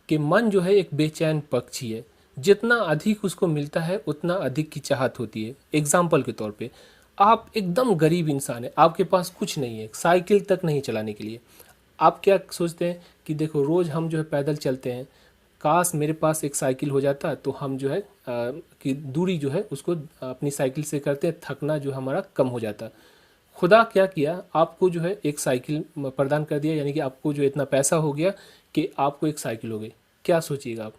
A: कि मन जो है एक बेचैन पक्षी है, जितना अधिक उसको मिलता है उतना अधिक की चाहत होती है। एग्जाम्पल के तौर पे, आप एकदम गरीब इंसान है, आपके पास कुछ नहीं है, साइकिल तक नहीं चलाने के लिए, आप क्या सोचते हैं कि देखो रोज़ हम जो है पैदल चलते हैं, काश मेरे पास एक साइकिल हो जाता तो हम जो है कि दूरी जो है उसको अपनी साइकिल से करते हैं, थकना जो हमारा कम हो जाता। खुदा क्या किया, आपको जो है एक साइकिल प्रदान कर दिया, यानी कि आपको जो इतना पैसा हो गया कि आपको एक साइकिल हो गई। क्या सोचिएगा आप,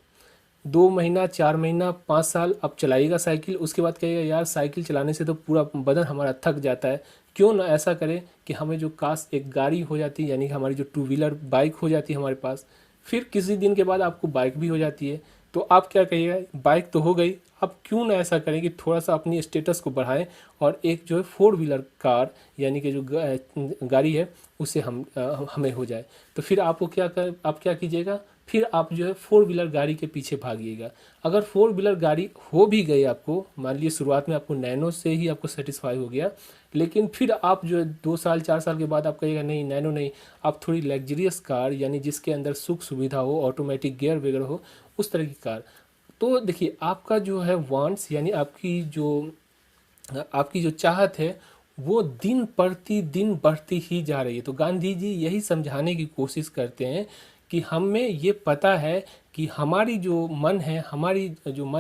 A: 2 महीना, 4 महीना, 5 साल आप चलाइएगा साइकिल, उसके बाद कहिएगा यार साइकिल चलाने से तो पूरा बदन हमारा थक जाता है, क्यों ना ऐसा करें कि हमें जो काश एक गाड़ी हो जाती, यानी कि हमारी जो 2 व्हीलर बाइक हो जाती है हमारे पास। फिर किसी दिन के बाद आपको बाइक भी हो जाती है, तो आप क्या कहिएगा, बाइक तो हो गई, अब क्यों ना ऐसा करें कि थोड़ा सा अपनी स्टेटस को बढ़ाएं और एक जो है 4 व्हीलर कार, यानी कि जो गाड़ी है उसे हमें हो जाए। तो फिर आपको आप क्या कीजिएगा, फिर आप जो है 4 व्हीलर गाड़ी के पीछे भागिएगा। अगर 4 व्हीलर गाड़ी हो भी गई आपको, मान लीजिए शुरुआत में आपको नैनो से ही आपको सेटिस्फाई हो गया, लेकिन फिर आप जो है 2 साल 4 साल के बाद आप कहिएगा नहीं नैनो नहीं, आप थोड़ी लग्जरियस कार, यानी जिसके अंदर सुख सुविधा हो, ऑटोमेटिक गियर वगैरह हो, उस तरह की कार। तो देखिए आपका जो है वांट्स, यानी आपकी जो चाहत है वो दिन प्रतिदिन बढ़ती ही जा रही है। तो गांधी जी यही समझाने की कोशिश करते हैं कि हमें ये पता है कि हमारी जो मन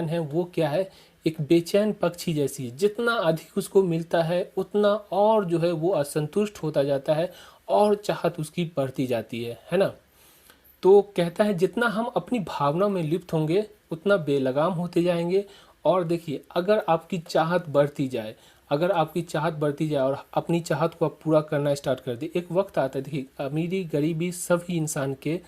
A: है वो क्या है, एक बेचैन पक्षी जैसी है, जितना अधिक उसको मिलता है उतना और जो है वो असंतुष्ट होता जाता है और चाहत उसकी बढ़ती जाती है ना। तो कहता है जितना हम अपनी भावना में लिप्त होंगे उतना बेलगाम होते जाएंगे। और देखिए अगर आपकी चाहत बढ़ती जाए, और अपनी चाहत को आप पूरा करना स्टार्ट कर दे, एक वक्त आता है, देखिए अमीरी गरीबी सभी इंसान के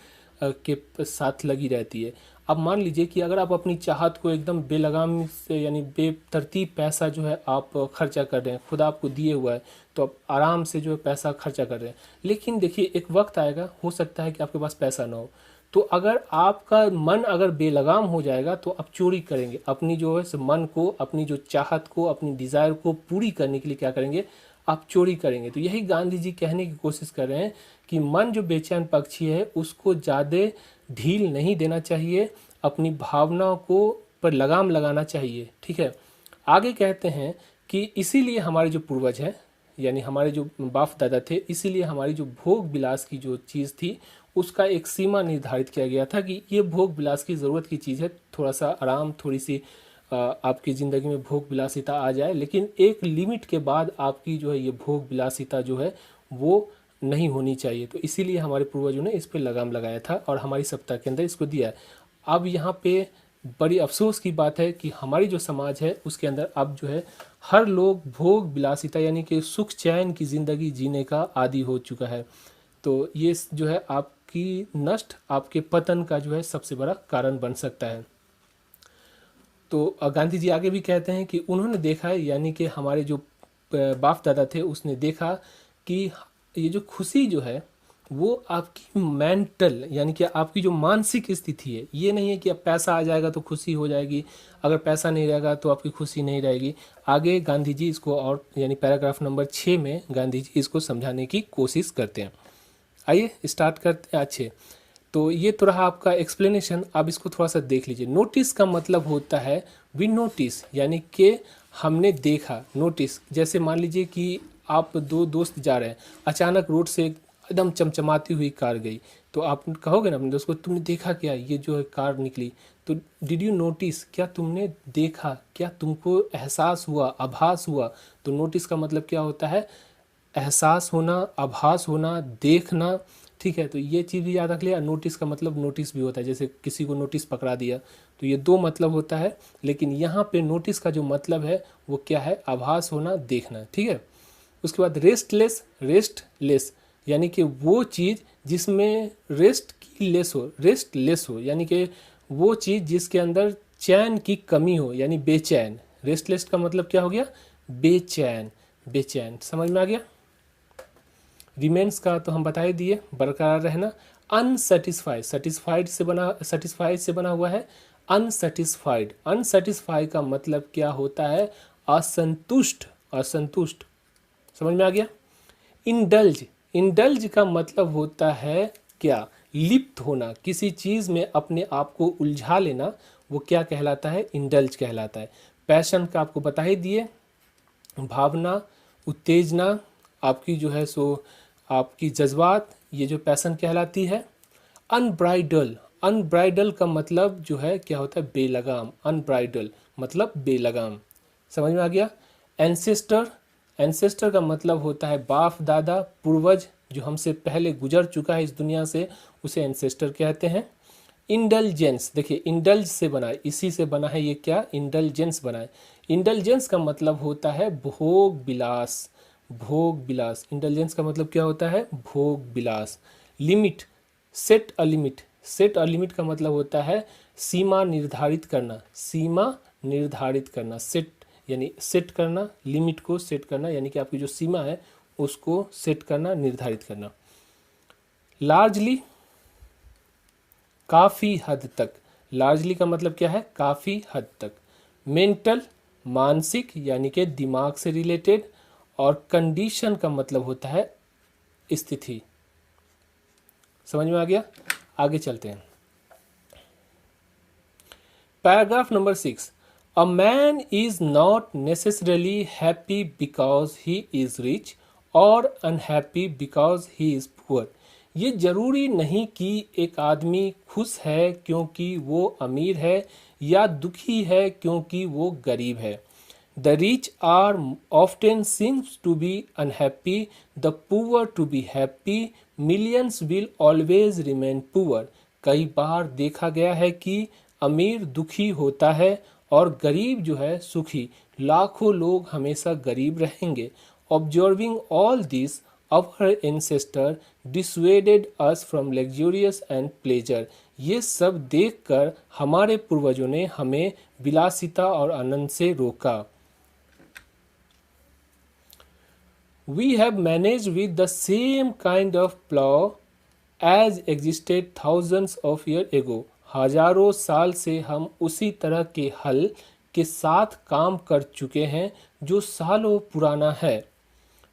A: साथ लगी रहती है। अब मान लीजिए कि अगर आप अपनी चाहत को एकदम बेलगाम से, यानी बेतरतीब पैसा जो है आप खर्चा कर रहे हैं, खुदा आपको दिए हुआ है तो आप आराम से जो है पैसा खर्चा कर रहे हैं, लेकिन देखिए एक वक्त आएगा, हो सकता है कि आपके पास पैसा ना हो, तो अगर आपका मन अगर बेलगाम हो जाएगा तो आप चोरी करेंगे, अपनी जो है मन को, अपनी जो चाहत को, अपनी डिज़ायर को पूरी करने के लिए क्या करेंगे, आप चोरी करेंगे। तो यही गांधी जी कहने की कोशिश कर रहे हैं कि मन जो बेचैन पक्षी है उसको ज़्यादा ढील नहीं देना चाहिए, अपनी भावनाओं को पर लगाम लगाना चाहिए, ठीक है। आगे कहते हैं कि इसीलिए हमारे जो पूर्वज हैं, यानी हमारे जो बाप दादा थे, इसीलिए हमारी जो भोग विलास की जो चीज़ थी उसका एक सीमा निर्धारित किया गया था कि ये भोग विलास की ज़रूरत की चीज़ है, थोड़ा सा आराम, थोड़ी सी आपकी ज़िंदगी में भोग विलासिता आ जाए, लेकिन एक लिमिट के बाद आपकी जो है ये भोग विलासिता जो है वो नहीं होनी चाहिए। तो इसीलिए हमारे पूर्वजों ने इस पर लगाम लगाया था और हमारी सत्ता के अंदर इसको दिया है। अब यहाँ पे बड़ी अफसोस की बात है कि हमारी जो समाज है उसके अंदर अब जो है हर लोग भोग विलासिता यानी कि सुख चैन की ज़िंदगी जीने का आदी हो चुका है। तो ये जो है आपकी नष्ट, आपके पतन का जो है सबसे बड़ा कारण बन सकता है। तो गांधी जी आगे भी कहते हैं कि उन्होंने देखा, यानी कि हमारे जो बाप दादा थे उसने देखा कि ये जो खुशी जो है वो आपकी मेंटल, यानी कि आपकी जो मानसिक स्थिति है, ये नहीं है कि अब पैसा आ जाएगा तो खुशी हो जाएगी, अगर पैसा नहीं रहेगा तो आपकी खुशी नहीं रहेगी। आगे गांधी जी इसको, और यानी पैराग्राफ नंबर 6 में गांधी जी इसको समझाने की कोशिश करते हैं। आइए स्टार्ट करते हैं। अच्छे, तो ये तो रहा आपका एक्सप्लेनेशन। अब इसको थोड़ा सा देख लीजिए। नोटिस का मतलब होता है वी नोटिस, यानी कि हमने देखा। नोटिस, जैसे मान लीजिए कि आप दो दोस्त जा रहे हैं, अचानक रोड से एकदम चमचमाती हुई कार गई, तो आप कहोगे ना अपने दोस्त को, तुमने देखा क्या, ये जो है कार निकली, तो डिड यू नोटिस, क्या तुमने देखा, क्या तुमको एहसास हुआ, आभास हुआ। तो नोटिस का मतलब क्या होता है, एहसास होना, आभास होना, देखना। ठीक है, तो ये चीज़ भी याद रख लिया। नोटिस का मतलब नोटिस भी होता है, जैसे किसी को नोटिस पकड़ा दिया, तो ये दो मतलब होता है। लेकिन यहाँ पे नोटिस का जो मतलब है वो क्या है, आभास होना, देखना। ठीक है, उसके बाद रेस्टलेस, रेस्टलेस यानी कि वो चीज़ जिसमें रेस्ट की लेस हो, रेस्टलेस हो, यानी कि वो चीज़ जिसके अंदर चैन की कमी हो, यानी बेचैन। रेस्टलेस का मतलब क्या हो गया, बेचैन, बेचैन। समझ में आ गया। रिमेन्स का तो हम बता ही दिए, बरकरार रहना। अनसेटिस्फाइड, सेटिस्फाइड से बना हुआ है अनसेटिस्फाइड। अनसेटिस्फाइड का मतलब क्या होता है, असंतुष्ट, असंतुष्ट। समझ में आ गया। इंडल्ज, इंडल्ज का मतलब होता है क्या, लिप्त होना, किसी चीज़ में अपने आप को उलझा लेना, वो क्या कहलाता है, इंडल्ज कहलाता है। पैशन का आपको बता ही दिए, भावना, उत्तेजना, आपकी जो है सो आपकी जज्बात, ये जो पैशन कहलाती है। अनब्राइडल, अनब्राइडल का मतलब जो है क्या होता है, बेलगाम। अनब्राइडल मतलब बेलगाम। समझ में आ गया। एंसेस्टर, एंसेस्टर का मतलब होता है बाप दादा, पूर्वज, जो हमसे पहले गुजर चुका है इस दुनिया से, उसे एंसेस्टर कहते हैं। इंडल्जेंस, देखिए इंडल्ज से बना है, इसी से बना है ये क्या, इंडल्जेंस बना है। इंडल्जेंस का मतलब होता है भोग विलास, भोग विलास। इंडल्जेंस का मतलब क्या होता है, भोग विलास। Limit, set a limit, set a limit का मतलब होता है सीमा निर्धारित करना, सीमा निर्धारित करना। सेट यानी सेट करना, लिमिट को सेट करना, यानी कि आपकी जो सीमा है उसको सेट करना, निर्धारित करना। लार्जली, काफ़ी हद तक। लार्जली का मतलब क्या है, काफ़ी हद तक। मेंटल, मानसिक, यानी कि दिमाग से रिलेटेड। और कंडीशन का मतलब होता है स्थिति। समझ में आ गया। आगे चलते हैं। Paragraph number 6, a man is not necessarily happy because he is rich और unhappy because he is poor. ये जरूरी नहीं कि एक आदमी खुश है क्योंकि वो अमीर है, या दुखी है क्योंकि वो गरीब है। The rich are often seems to be unhappy, the poor to be happy, millions will always remain poor। कई बार देखा गया है कि अमीर दुखी होता है और गरीब जो है सुखी, लाखों लोग हमेशा गरीब रहेंगे। Observing all this, our ancestor dissuaded us from luxurious and pleasure। ये सब देखकर हमारे पूर्वजों ने हमें विलासिता और आनंद से रोका। We have managed with the same kind of plow as existed thousands of years ago। हजारों साल से हम उसी तरह के हल के साथ काम कर चुके हैं जो सालों पुराना है।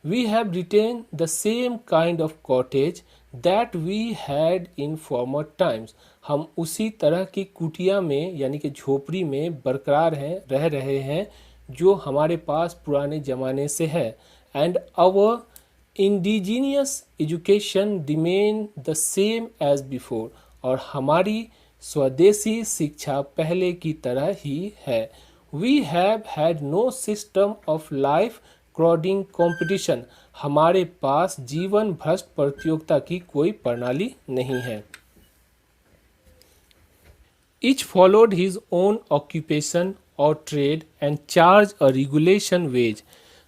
A: We have retained the same kind of cottage that we had in former times। हम उसी तरह की कुटिया में, यानी कि झोपड़ी में बरकरार हैं, रह रहे हैं, जो हमारे पास पुराने ज़माने से है। And our indigenous education remain the same as before। और हमारी स्वदेशी शिक्षा पहले की तरह ही है। We have had no system of life crowding competition। हमारे पास जीवन भ्रष्ट प्रतियोगिता की कोई प्रणाली नहीं है। Each followed his own occupation or trade and charged a regulation wage।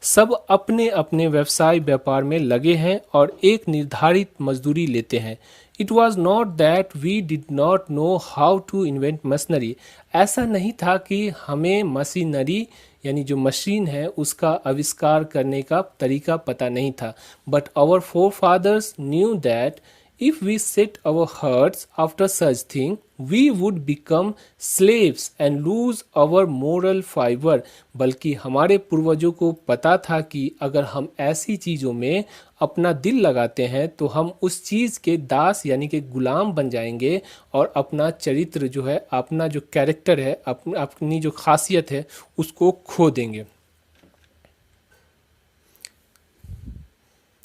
A: सब अपने अपने व्यवसाय व्यापार में लगे हैं और एक निर्धारित मजदूरी लेते हैं। It was not that we did not know how to invent machinery. ऐसा नहीं था कि हमें मशीनरी यानी जो मशीन है उसका आविष्कार करने का तरीका पता नहीं था। But our forefathers knew that if we set our hearts after such thing, we would become slaves and lose our moral fiber। बल्कि हमारे पूर्वजों को पता था कि अगर हम ऐसी चीज़ों में अपना दिल लगाते हैं तो हम उस चीज़ के दास यानी कि गुलाम बन जाएंगे और अपना चरित्र जो है, अपना जो कैरेक्टर है, अपनी जो खासियत है उसको खो देंगे।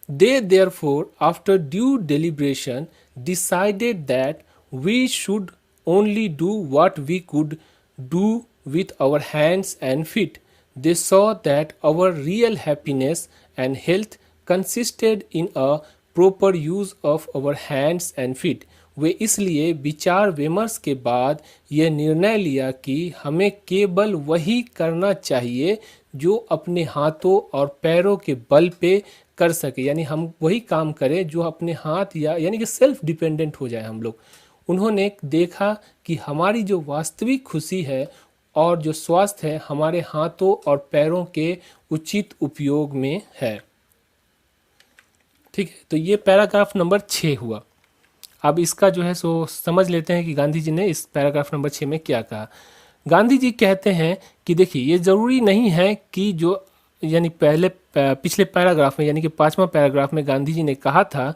A: They therefore, after due deliberation, decided that we should only do what we could do with our hands and feet. They saw that our real happiness and health consisted in a proper use of our hands and feet. वे इसलिए विचार विमर्श के बाद यह निर्णय लिया कि हमें केवल वही करना चाहिए जो अपने हाथों और पैरों के बल पे कर सके, यानी हम वही काम करें जो अपने हाथ यानी कि सेल्फ डिपेंडेंट हो जाए हम लोग। उन्होंने देखा कि हमारी जो वास्तविक खुशी है और जो स्वास्थ्य है हमारे हाथों और पैरों के उचित उपयोग में है। ठीक है, तो ये पैराग्राफ नंबर 6 हुआ। अब इसका जो है सो समझ लेते हैं कि गांधी जी ने इस पैराग्राफ नंबर 6 में क्या कहा। गांधी जी कहते हैं कि देखिए ये ज़रूरी नहीं है कि जो यानी पिछले पैराग्राफ में यानी कि 5वां पैराग्राफ में गांधी जी ने कहा था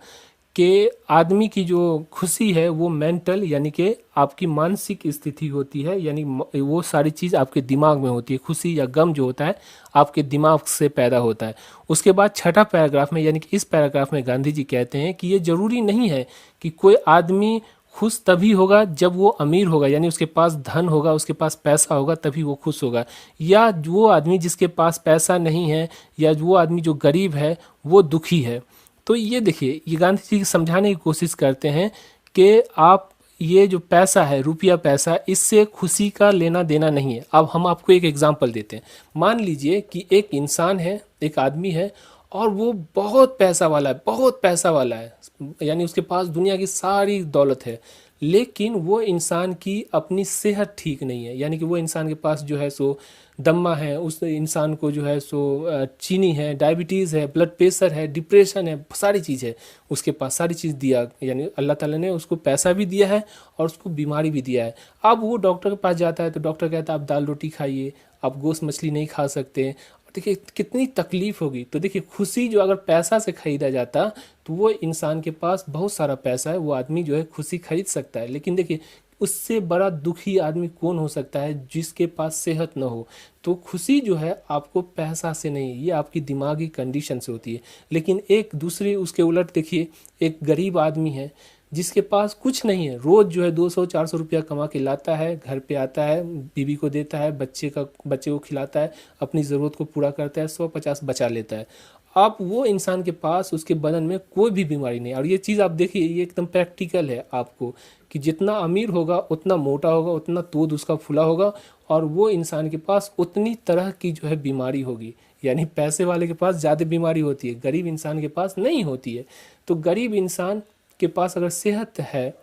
A: कि आदमी की जो खुशी है वो मेंटल यानी कि आपकी मानसिक स्थिति होती है, यानी वो सारी चीज़ आपके दिमाग में होती है। खुशी या गम जो होता है आपके दिमाग से पैदा होता है। उसके बाद 6ठा पैराग्राफ में यानी कि इस पैराग्राफ में गांधी जी कहते हैं कि ये ज़रूरी नहीं है कि कोई आदमी खुश तभी होगा जब वो अमीर होगा, यानी उसके पास धन होगा, उसके पास पैसा होगा तभी वो खुश होगा, या वो आदमी जिसके पास पैसा नहीं है या वो आदमी जो गरीब है वो दुखी है। तो ये देखिए ये गांधी जी समझाने की कोशिश करते हैं कि आप ये जो पैसा है, रुपया पैसा, इससे खुशी का लेना देना नहीं है। अब हम आपको एक एग्जांपल देते हैं। मान लीजिए कि एक इंसान है, एक आदमी है और वो बहुत पैसा वाला है, बहुत पैसा वाला है, यानी उसके पास दुनिया की सारी दौलत है, लेकिन वो इंसान की अपनी सेहत ठीक नहीं है, यानी कि वो इंसान के पास जो है सो दम्मा है, उस इंसान को जो है सो चीनी है, डायबिटीज़ है, ब्लड प्रेशर है, डिप्रेशन है, सारी चीज़ है उसके पास, सारी चीज़ दिया, यानी अल्लाह ताला ने उसको पैसा भी दिया है और उसको बीमारी भी दिया है। अब वो डॉक्टर के पास जाता है तो डॉक्टर कहता है आप दाल रोटी खाइए, आप गोश्त मछली नहीं खा सकते। देखिए कितनी तकलीफ होगी। तो देखिए खुशी जो अगर पैसा से खरीदा जाता तो वो इंसान के पास बहुत सारा पैसा है, वो आदमी जो है खुशी खरीद सकता है, लेकिन देखिए उससे बड़ा दुखी आदमी कौन हो सकता है जिसके पास सेहत न हो। तो खुशी जो है आपको पैसा से नहीं, ये आपकी दिमागी कंडीशन से होती है। लेकिन एक दूसरी उसके उलट देखिए, एक गरीब आदमी है जिसके पास कुछ नहीं है, रोज़ जो है 200-400 रुपया कमा के लाता है, घर पे आता है, बीवी को देता है, बच्चे को खिलाता है, अपनी ज़रूरत को पूरा करता है, 100-50 बचा लेता है। आप वो इंसान के पास उसके बदन में कोई भी बीमारी नहीं। और ये चीज़ आप देखिए ये एकदम प्रैक्टिकल है आपको कि जितना अमीर होगा उतना मोटा होगा, उतना तोद उसका फुला होगा, और वो इंसान के पास उतनी तरह की जो है बीमारी होगी। यानी पैसे वाले के पास ज़्यादा बीमारी होती है, गरीब इंसान के पास नहीं होती है। तो गरीब इंसान के पास अगर सेहत है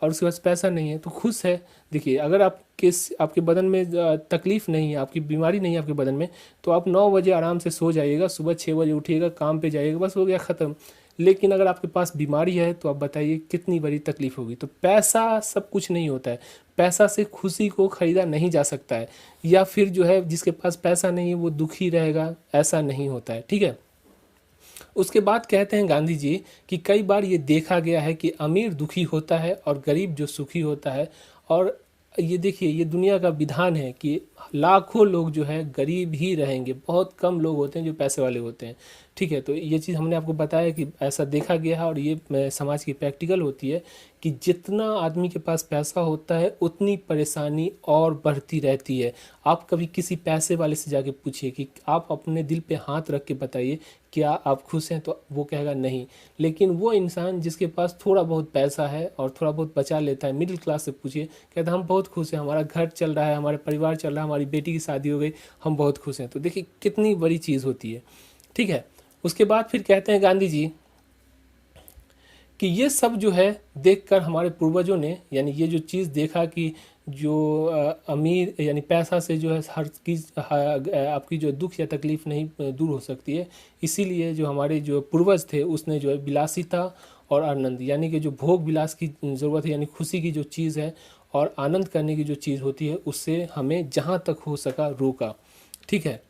A: और उसके पास पैसा नहीं है तो खुश है। देखिए अगर आपके बदन में तकलीफ़ नहीं है, आपकी बीमारी नहीं है आपके बदन में, तो आप 9 बजे आराम से सो जाइएगा, सुबह 6 बजे उठिएगा, काम पे जाइएगा, बस हो गया ख़त्म। लेकिन अगर आपके पास बीमारी है तो आप बताइए कितनी बड़ी तकलीफ़ होगी। तो पैसा सब कुछ नहीं होता है, पैसा से खुशी को ख़रीदा नहीं जा सकता है, या फिर जो है जिसके पास पैसा नहीं है वो दुखी रहेगा, ऐसा नहीं होता है। ठीक है, उसके बाद कहते हैं गांधी जी कि कई बार ये देखा गया है कि अमीर दुखी होता है और गरीब जो सुखी होता है। और ये देखिए ये दुनिया का विधान है कि लाखों लोग जो है गरीब ही रहेंगे, बहुत कम लोग होते हैं जो पैसे वाले होते हैं। ठीक है, तो ये चीज़ हमने आपको बताया कि ऐसा देखा गया है और ये समाज की प्रैक्टिकल होती है कि जितना आदमी के पास पैसा होता है उतनी परेशानी और बढ़ती रहती है। आप कभी किसी पैसे वाले से जाके पूछिए कि आप अपने दिल पे हाथ रख के बताइए क्या आप खुश हैं, तो वो कहेगा नहीं। लेकिन वो इंसान जिसके पास थोड़ा बहुत पैसा है और थोड़ा बहुत बचा लेता है, मिडिल क्लास से पूछिए, कहता हम बहुत खुश हैं, हमारा घर चल रहा है, हमारा परिवार चल रहा है, हमारी बेटी की शादी हो गई, हम बहुत खुश हैं। तो देखिए कितनी बड़ी चीज़ होती है, ठीक है। उसके बाद फिर कहते हैं गांधी जी कि ये सब जो है देखकर हमारे पूर्वजों ने, यानी ये जो चीज़ देखा कि जो अमीर यानी पैसा से जो है हर चीज़ आपकी जो दुख या तकलीफ़ नहीं दूर हो सकती है, इसीलिए जो हमारे जो पूर्वज थे उसने जो है विलासिता और आनंद, यानी कि जो भोग विलास की ज़रूरत है, यानी खुशी की जो चीज़ है और आनंद करने की जो चीज़ होती है, उससे हमें जहाँ तक हो सका रोका, ठीक है।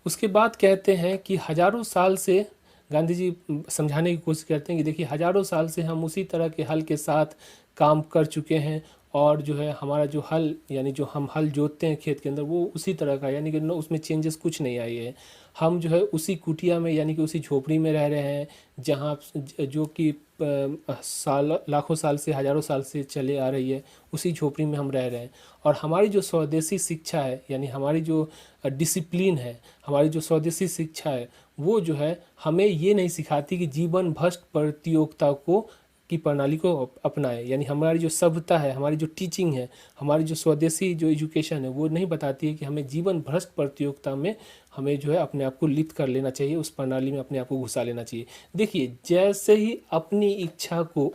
A: उसके बाद कहते हैं कि हजारों साल से गांधी जी समझाने की कोशिश करते हैं कि देखिए हजारों साल से हम उसी तरह के हल के साथ काम कर चुके हैं, और जो है हमारा जो हल यानी जो हम हल जोतते हैं खेत के अंदर वो उसी तरह का, यानी कि उसमें चेंजेस कुछ नहीं आई है। हम जो है उसी कुटिया में यानी कि उसी झोपड़ी में रह रहे हैं जहाँ जो कि साल लाखों साल से हजारों साल से चले आ रही है, उसी झोपड़ी में हम रह रहे हैं। और हमारी जो स्वदेशी शिक्षा है, यानी हमारी जो डिसिप्लिन है, हमारी जो स्वदेशी शिक्षा है, वो जो है हमें ये नहीं सिखाती कि जीवन भ्रष्ट प्रतियोगिता को की प्रणाली को अपनाएं। यानी हमारी जो सभ्यता है, हमारी जो टीचिंग है, हमारी जो स्वदेशी जो एजुकेशन है, वो नहीं बताती है कि हमें जीवन भ्रष्ट प्रतियोगिता में हमें जो है अपने आप को लिप्त कर लेना चाहिए, उस प्रणाली में अपने आप को घुसा लेना चाहिए। देखिए जैसे ही अपनी इच्छा को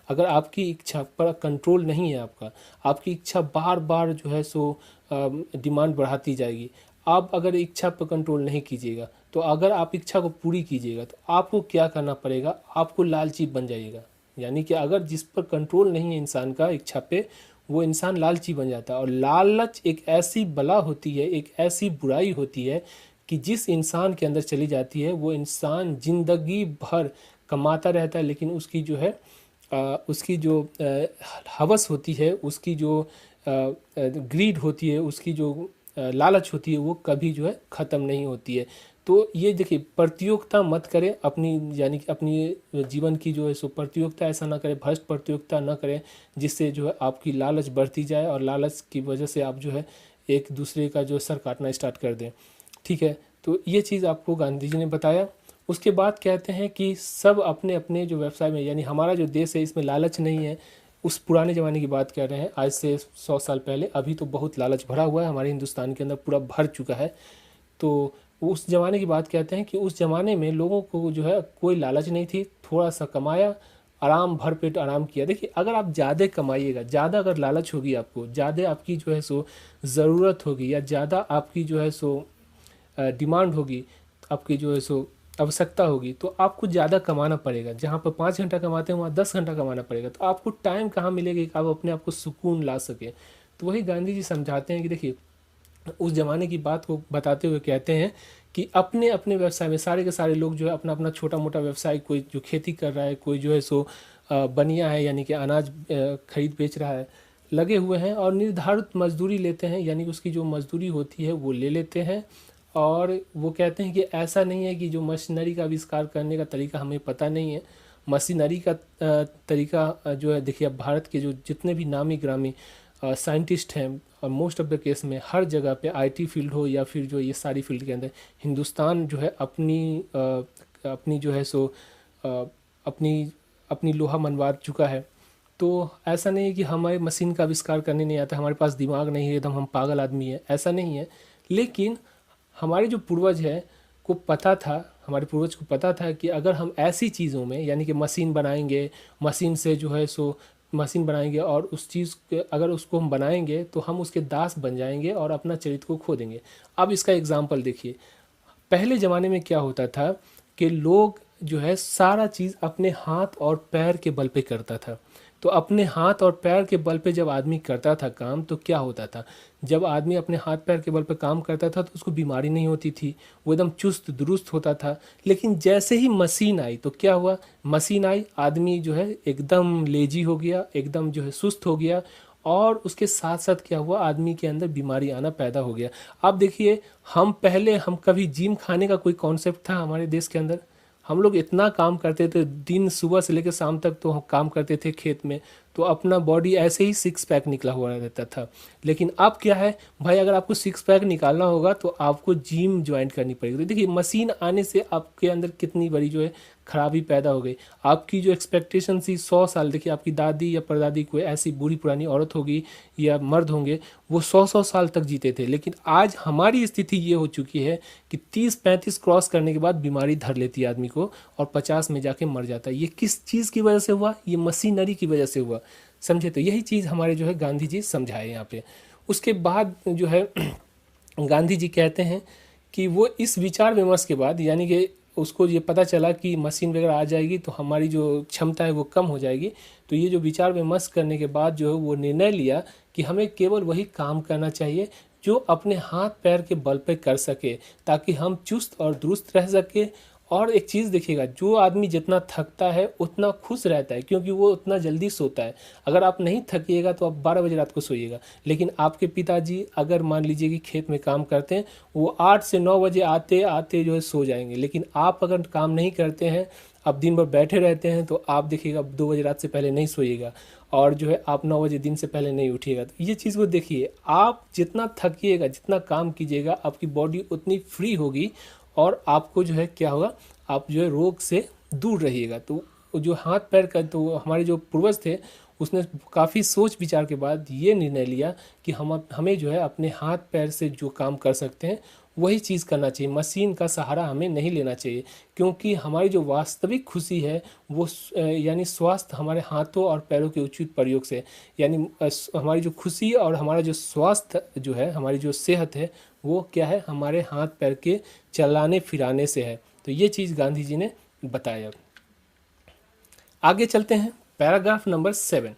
A: अगर आपकी इच्छा पर कंट्रोल नहीं है आपका, आपकी इच्छा बार बार जो है सो डिमांड बढ़ाती जाएगी। आप अगर इच्छा पर कंट्रोल नहीं कीजिएगा, तो अगर आप इच्छा को पूरी कीजिएगा तो आपको क्या करना पड़ेगा, आपको लालची बन जाइएगा। यानी कि अगर जिस पर कंट्रोल नहीं है इंसान का इच्छा पे, वो इंसान लालची बन जाता है। और लालच एक ऐसी बला होती है, एक ऐसी बुराई होती है कि जिस इंसान के अंदर चली जाती है वो इंसान जिंदगी भर कमाता रहता है, लेकिन उसकी जो है उसकी जो हवस होती है, उसकी जो ग्रीड होती है, उसकी जो लालच होती है, वो कभी जो है ख़त्म नहीं होती है। तो ये देखिए प्रतियोगिता मत करें अपनी, यानी कि अपनी जीवन की जो है सो प्रतियोगिता ऐसा ना करें, भ्रष्ट प्रतियोगिता ना करें जिससे जो है आपकी लालच बढ़ती जाए और लालच की वजह से आप जो है एक दूसरे का जो सर काटना स्टार्ट कर दें, ठीक है। तो ये चीज़ आपको गांधी जी ने बताया। उसके बाद कहते हैं कि सब अपने अपने जो व्यवसाय में, यानी हमारा जो देश है इसमें लालच नहीं है। उस पुराने ज़माने की बात कर रहे हैं, आज से 100 साल पहले। अभी तो बहुत लालच भरा हुआ है हमारे हिंदुस्तान के अंदर, पूरा भर चुका है। तो उस ज़माने की बात कहते हैं कि उस ज़माने में लोगों को जो है कोई लालच नहीं थी, थोड़ा सा कमाया, आराम भरपेट आराम किया। देखिए अगर आप ज़्यादा कमाइएगा, ज़्यादा अगर लालच होगी आपको, ज़्यादा आपकी जो है सो ज़रूरत होगी, या ज़्यादा आपकी जो है सो डिमांड होगी, आपकी जो है सो आवश्यकता होगी, तो आपको ज़्यादा कमाना पड़ेगा। जहाँ पर 5 घंटा कमाते हैं वहाँ 10 घंटा कमाना पड़ेगा। तो आपको टाइम कहाँ मिलेगा कि आप अपने आप को सुकून ला सकें। तो वही गांधी जी समझाते हैं कि देखिए उस ज़माने की बात को बताते हुए कहते हैं कि अपने अपने व्यवसाय में सारे के सारे लोग जो है अपना अपना छोटा मोटा व्यवसाय, कोई जो खेती कर रहा है, कोई जो है सो बनिया है यानी कि अनाज खरीद बेच रहा है, लगे हुए हैं और निर्धारित मजदूरी लेते हैं, यानी कि उसकी जो मजदूरी होती है वो ले लेते हैं। और वो कहते हैं कि ऐसा नहीं है कि जो मशीनरी का आविष्कार करने का तरीका हमें पता नहीं है। मशीनरी का तरीका जो है, देखिए अब भारत के जो जितने भी नामी ग्रामी साइंटिस्ट हैं, और मोस्ट ऑफ द केस में हर जगह पे आईटी फील्ड हो या फिर जो ये सारी फील्ड के अंदर हिंदुस्तान जो है अपनी जो है सो अपनी लोहा मनवा चुका है। तो ऐसा नहीं है कि हमें मशीन का आविष्कार करने नहीं आता, हमारे पास दिमाग नहीं है, एकदम हम पागल आदमी है, ऐसा नहीं है। लेकिन हमारे जो पूर्वज है को पता था, हमारे पूर्वज को पता था कि अगर हम ऐसी चीज़ों में, यानी कि मशीन बनाएंगे, मशीन से जो है सो मशीन बनाएंगे और उस चीज़ के अगर उसको हम बनाएंगे तो हम उसके दास बन जाएंगे और अपना चरित्र को खो देंगे। अब इसका एग्जाम्पल देखिए, पहले ज़माने में क्या होता था कि लोग जो है सारा चीज़ अपने हाथ और पैर के बल पे करता था। तो अपने हाथ और पैर के बल पे जब आदमी करता था काम, तो क्या होता था, जब आदमी अपने हाथ पैर के बल पे काम करता था तो उसको बीमारी नहीं होती थी, वो एकदम चुस्त दुरुस्त होता था। लेकिन जैसे ही मशीन आई तो क्या हुआ, मशीन आई, आदमी जो है एकदम लेजी हो गया, एकदम जो है सुस्त हो गया, और उसके साथ साथ क्या हुआ, आदमी के अंदर बीमारी आना पैदा हो गया। अब देखिए हम कभी जिम खाने का कोई कॉन्सेप्ट था हमारे देश के अंदर? हम लोग इतना काम करते थे, दिन सुबह से लेकर शाम तक तो हम काम करते थे खेत में, तो अपना बॉडी ऐसे ही 6 पैक निकला हुआ रहता था। लेकिन अब क्या है भाई, अगर आपको 6 पैक निकालना होगा तो आपको जिम ज्वाइन करनी पड़ेगी। तो देखिए मशीन आने से आपके अंदर कितनी बड़ी जो है खराबी पैदा हो गई। आपकी जो एक्सपेक्टेशन थी 100 साल, देखिए आपकी दादी या परदादी कोई ऐसी बूढ़ी पुरानी औरत होगी या मर्द होंगे, वो 100 साल तक जीते थे, लेकिन आज हमारी स्थिति ये हो चुकी है कि 30-35 क्रॉस करने के बाद बीमारी धर लेती है आदमी को और 50 में जाके मर जाता है। ये किस चीज़ की वजह से हुआ? ये मशीनरी की वजह से हुआ, समझे? तो यही चीज़ हमारे जो है गांधी जी समझाए यहाँ पे। उसके बाद जो है गांधी जी कहते हैं कि वो इस विचार विमर्श के बाद, यानी कि उसको ये पता चला कि मशीन वगैरह आ जाएगी तो हमारी जो क्षमता है वो कम हो जाएगी, तो ये जो विचार विमर्श करने के बाद जो है वो निर्णय लिया कि हमें केवल वही काम करना चाहिए जो अपने हाथ पैर के बल पे कर सके, ताकि हम चुस्त और दुरुस्त रह सके। और एक चीज़ देखिएगा, जो आदमी जितना थकता है उतना खुश रहता है, क्योंकि वो उतना जल्दी सोता है। अगर आप नहीं थकिएगा तो आप 12 बजे रात को सोइएगा, लेकिन आपके पिताजी अगर मान लीजिए कि खेत में काम करते हैं, वो 8 से 9 बजे आते आते जो है सो जाएंगे। लेकिन आप अगर काम नहीं करते हैं, आप दिन भर बैठे रहते हैं, तो आप देखिएगा 2 बजे रात से पहले नहीं सोइएगा और जो है आप 9 बजे दिन से पहले नहीं उठिएगा। तो ये चीज़ को देखिए, आप जितना थकिएगा, जितना काम कीजिएगा, आपकी बॉडी उतनी फ्री होगी और आपको जो है क्या होगा, आप जो है रोग से दूर रहिएगा। तो जो हाथ पैर का, तो हमारे जो पूर्वज थे उसने काफ़ी सोच विचार के बाद ये निर्णय लिया कि हमें जो है अपने हाथ पैर से जो काम कर सकते हैं वही चीज़ करना चाहिए, मशीन का सहारा हमें नहीं लेना चाहिए। क्योंकि हमारी जो वास्तविक खुशी है वो यानी स्वास्थ्य हमारे हाथों और पैरों के उचित प्रयोग से, यानी हमारी जो खुशी और हमारा जो स्वास्थ्य जो है, हमारी जो सेहत है, वो क्या है, हमारे हाथ पैर के चलाने फिराने से है। तो ये चीज़ गांधी जी ने बताया। आगे चलते हैं, paragraph number 7।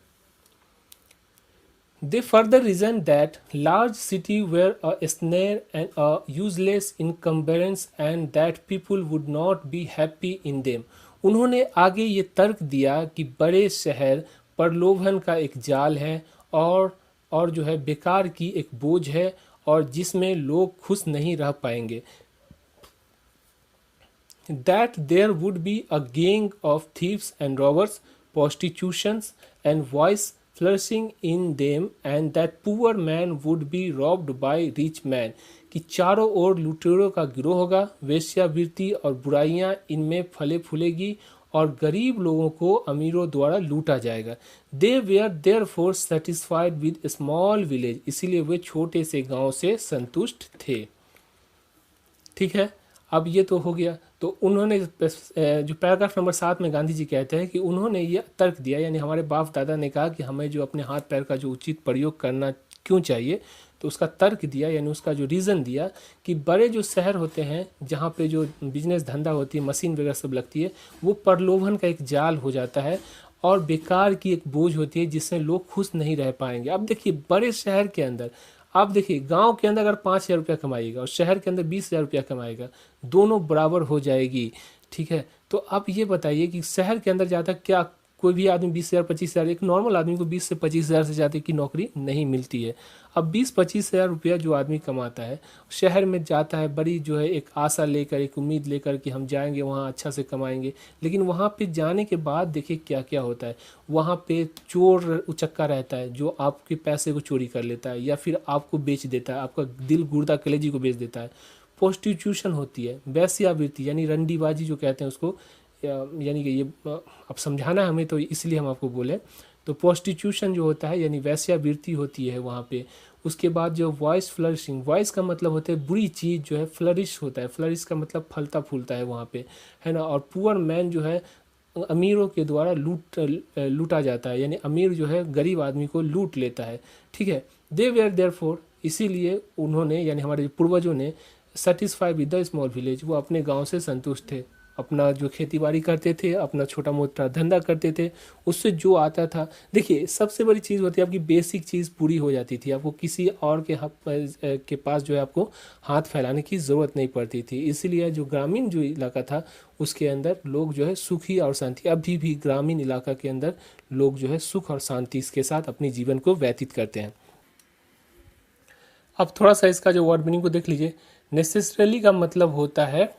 A: They further reasoned that large cities were a snare and a useless encumbrance and that people would not be happy in them. उन्होंने आगे ये तर्क दिया कि बड़े शहर प्रलोभन का एक जाल है और जो है बेकार की एक बोझ है और जिसमें लोग खुश नहीं रह पाएंगे। That there would be a gang of thieves and robbers, prostitutions and vice flourishing in them and that poor man would be robbed by rich man, कि चारों ओर लुटेरों का गिरोह होगा, वेश्यावृत्ति और बुराइयां इनमें फले फूलेगी और गरीब लोगों को अमीरों द्वारा लूटा जाएगा। They were therefore satisfied with a small village, इसीलिए वे छोटे से गांव से संतुष्ट थे। ठीक है, अब ये तो हो गया। तो उन्होंने जो पैराग्राफ नंबर 7 में गांधी जी कहते हैं कि उन्होंने ये तर्क दिया, यानी हमारे बाप दादा ने कहा कि हमें जो अपने हाथ पैर का जो उचित प्रयोग करना क्यों चाहिए, तो उसका तर्क दिया, यानी उसका जो रीज़न दिया कि बड़े जो शहर होते हैं जहाँ पे जो बिजनेस धंधा होती है, मशीन वगैरह सब लगती है, वो प्रलोभन का एक जाल हो जाता है और बेकार की एक बोझ होती है जिससे लोग खुश नहीं रह पाएंगे। अब देखिए, बड़े शहर के अंदर आप देखिए, गांव के अंदर अगर 5,000 रुपया कमाइएगा और शहर के अंदर 20,000 रुपया कमाएगा, दोनों बराबर हो जाएगी। ठीक है, तो आप ये बताइए कि शहर के अंदर जाता क्या कोई भी आदमी 20,000 25,000, एक नॉर्मल आदमी को 20 से 25,000 से ज़्यादा की नौकरी नहीं मिलती है। अब 20-25,000 रुपया जो आदमी कमाता है, शहर में जाता है बड़ी जो है एक आशा लेकर, एक उम्मीद लेकर कि हम जाएंगे वहाँ अच्छा से कमाएंगे, लेकिन वहाँ पे जाने के बाद देखिए क्या क्या होता है। वहाँ पे चोर उचक्का रहता है जो आपके पैसे को चोरी कर लेता है या फिर आपको बेच देता है, आपका दिल गुर्दा कलेजी को बेच देता है। प्रोस्टिट्यूशन होती है, वेश्यावृत्ति यानी रंडीबाजी जो कहते हैं उसको, यानी कि ये अब समझाना है हमें तो इसलिए हम आपको बोले। तो प्रोस्टिट्यूशन जो होता है यानी वेश्यावृत्ति होती है वहाँ पे। उसके बाद जो वॉइस फ्लरिशिंग, वॉइस का मतलब होता है बुरी चीज़ जो है, फ्लरिश होता है, फ्लरिश का मतलब फलता फूलता है वहाँ पे, है ना। और पुअर मैन जो है अमीरों के द्वारा लूटा जाता है, यानी अमीर जो है गरीब आदमी को लूट लेता है। ठीक है, दे वेयर देयरफॉर, इसीलिए उन्होंने यानी हमारे पूर्वजों ने satisfy with the small village, वो अपने गांव से संतुष्ट थे, अपना जो खेती बाड़ी करते थे, अपना छोटा मोटा धंधा करते थे, उससे जो आता था। देखिए, सबसे बड़ी चीज़ होती है आपकी बेसिक चीज़ पूरी हो जाती थी, आपको किसी और के पास जो है आपको हाथ फैलाने की ज़रूरत नहीं पड़ती थी। इसीलिए जो ग्रामीण जो इलाका था उसके अंदर लोग जो है सुखी और शांति, अभी भी ग्रामीण इलाका के अंदर लोग जो है सुख और शांति के साथ अपने जीवन को व्यतीत करते हैं। अब थोड़ा सा इसका जो वर्ड मीनिंग को देख लीजिए। नेसेसरली का मतलब होता है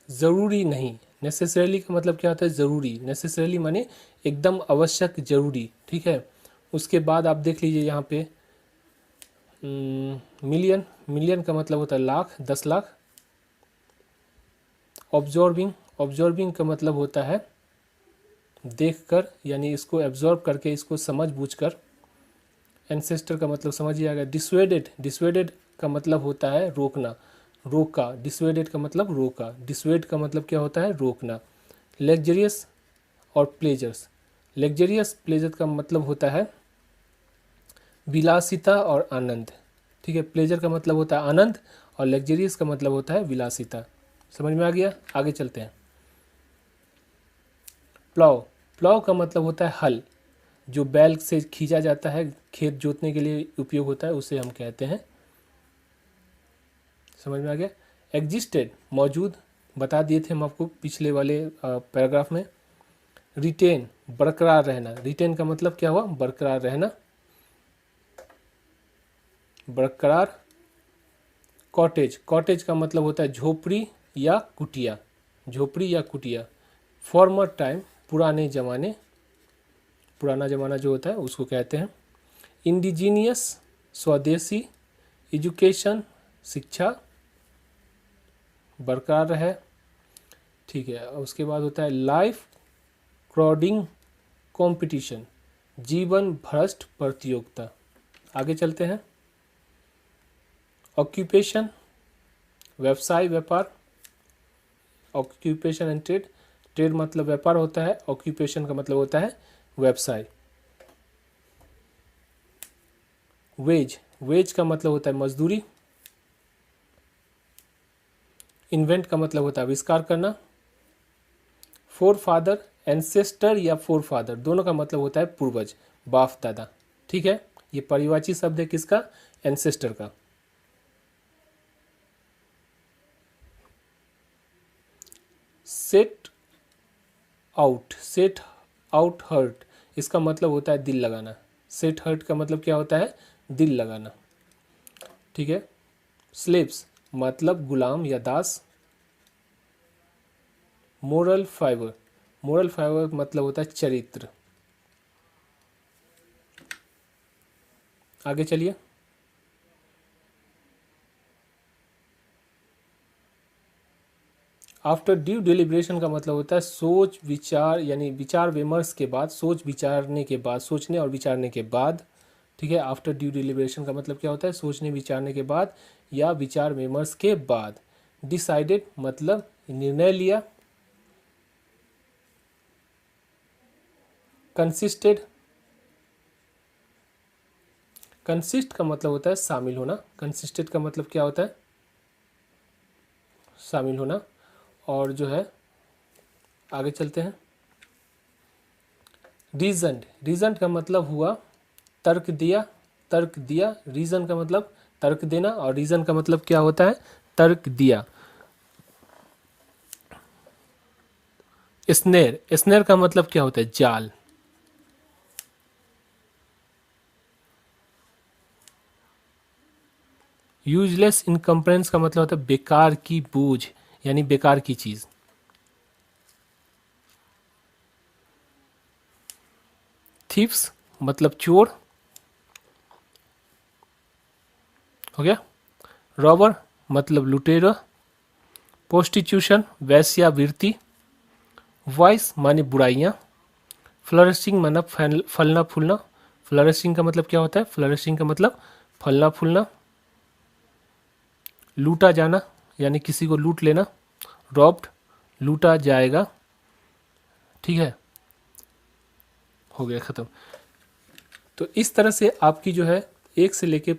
A: ज़रूरी नहीं। नेसेसरली का मतलब क्या होता है, ज़रूरी। नेसेसरली माने एकदम आवश्यक, ज़रूरी। ठीक है, उसके बाद आप देख लीजिए यहाँ पे मिलियन, मिलियन का मतलब होता है लाख, 10 लाख। ऑब्जॉर्बिंग, ऑब्जॉर्बिंग का मतलब होता है देखकर, यानी इसको एब्जॉर्ब करके, इसको समझ बूझकर। एंसेस्टर का मतलब समझ ही आ गया। डिसवेडेड, डिसवेडेड का मतलब होता है रोकना, रोका। डिसवेडेड का मतलब रोका, डिसवेड का मतलब क्या होता है, रोकना। लग्जरियस और प्लेजर्स, लग्जरियस प्लेजर का मतलब होता है विलासिता और आनंद, ठीक है। प्लेजर का मतलब होता है आनंद और लग्जरियस का मतलब होता है विलासिता। समझ में आ गया, आगे चलते हैं। प्लाव, प्लाव का मतलब होता है हल, जो बैल से खींचा जाता है, खेत जोतने के लिए उपयोग होता है, उसे हम कहते हैं। समझ में आ गया। एग्जिस्टेड, मौजूद, बता दिए थे हम आपको पिछले वाले पैराग्राफ में। रिटेन, बरकरार रहना, रिटेन का मतलब क्या हुआ, बरकरार रहना, बरकरार। कॉटेज, कॉटेज का मतलब होता है झोपड़ी या कुटिया, झोपड़ी या कुटिया। फॉर्मर टाइम, पुराने ज़माने, पुराना ज़माना जो होता है उसको कहते हैं। इंडिजीनियस, स्वदेशी। एजुकेशन, शिक्षा, बरकरार रहे, ठीक है। उसके बाद होता है लाइफ क्रॉडिंग कंपटीशन, जीवन भ्रष्ट प्रतियोगिता। आगे चलते हैं। ऑक्यूपेशन, व्यवसाय, व्यापार। ऑक्यूपेशन एंड ट्रेड, ट्रेड मतलब व्यापार होता है, ऑक्यूपेशन का मतलब होता है व्यवसाय। वेज, वेज का मतलब होता है मजदूरी। इन्वेंट का मतलब होता है आविष्कार करना। फोर फादर, एंसेस्टर या फोर फादर दोनों का मतलब होता है पूर्वज, बाप दादा, ठीक है। ये परिवाची शब्द है किसका, एंसेस्टर का। Set out, set out hurt, इसका मतलब होता है दिल लगाना। सेट हर्ट का मतलब क्या होता है, दिल लगाना, ठीक है। स्लेव्स मतलब गुलाम या दास। मोरल फाइबर, मोरल फाइबर मतलब होता है चरित्र। आगे चलिए। आफ्टर ड्यू डिलिब्रेशन का मतलब होता है सोच विचार, यानी विचार विमर्श के बाद, सोच विचारने के बाद, सोचने और विचारने के बाद, ठीक है। आफ्टर ड्यू डिलिब्रेशन का मतलब क्या होता है, सोचने विचारने के बाद या विचार विमर्श के बाद। डिसाइडेड मतलब निर्णय लिया। कंसिस्टेड, कंसिस्ट का मतलब होता है शामिल होना। कंसिस्टेड का मतलब क्या होता है, शामिल होना। और जो है आगे चलते हैं। रीजन, रीजन का मतलब हुआ तर्क दिया, तर्क दिया। रीजन का मतलब तर्क देना और रीजन का मतलब क्या होता है, तर्क दिया। स्नेर, स्नेर का मतलब क्या होता है, जाल। यूजलेस इनकम्प्रेंस का मतलब होता है बेकार की बोझ, यानी बेकार की चीज। थीफ्स मतलब चोर, हो गया। रॉबर मतलब लुटेरा। प्रोस्टिट्यूशन वैश्यावृत्ति। वाइस माने बुराइयां। फ्लरिशिंग माना फलना फूलना। फ्लरिशिंग का मतलब क्या होता है, फ्लरिशिंग का मतलब फलना फूलना। लूटा जाना यानी किसी को लूट लेना। रॉब्ड लूटा जाएगा, ठीक है, हो गया खत्म। तो इस तरह से आपकी जो है 1 से लेके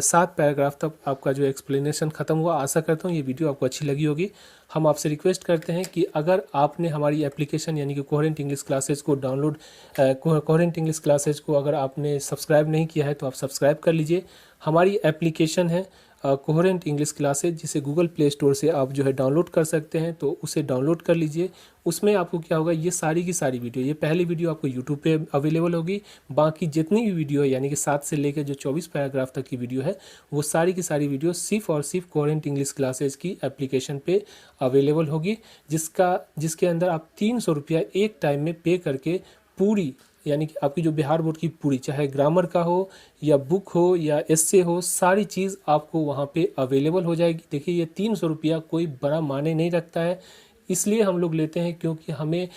A: 7 पैराग्राफ तक आपका जो एक्सप्लेनेशन खत्म हुआ। आशा करता हूँ ये वीडियो आपको अच्छी लगी होगी। हम आपसे रिक्वेस्ट करते हैं कि अगर आपने हमारी एप्लीकेशन यानी कि कोहेरेंट इंग्लिश क्लासेज को डाउनलोड, कोहेरेंट इंग्लिश क्लासेज को अगर आपने सब्सक्राइब नहीं किया है तो आप सब्सक्राइब कर लीजिए। हमारी एप्लीकेशन है कोहेरेंट इंग्लिश क्लासेज, जिसे गूगल प्ले स्टोर से आप जो है डाउनलोड कर सकते हैं, तो उसे डाउनलोड कर लीजिए। उसमें आपको क्या होगा, ये सारी की सारी वीडियो, ये पहली वीडियो आपको यूट्यूब पे अवेलेबल होगी। बाकी जितनी भी वीडियो है यानी कि 7 से लेकर जो 24 पैराग्राफ तक की वीडियो है, वो सारी की सारी वीडियो सिर्फ और सिर्फ कोहेरेंट इंग्लिश क्लासेज की एप्लीकेशन पे अवेलेबल होगी, जिसके अंदर आप 300 रुपया एक टाइम में पे करके पूरी, यानी कि आपकी जो बिहार बोर्ड की पूरी, चाहे ग्रामर का हो या बुक हो या एस्से हो, सारी चीज़ आपको वहाँ पे अवेलेबल हो जाएगी। देखिए ये 300 रुपया कोई बड़ा मायने नहीं रखता है, इसलिए हम लोग लेते हैं क्योंकि हमें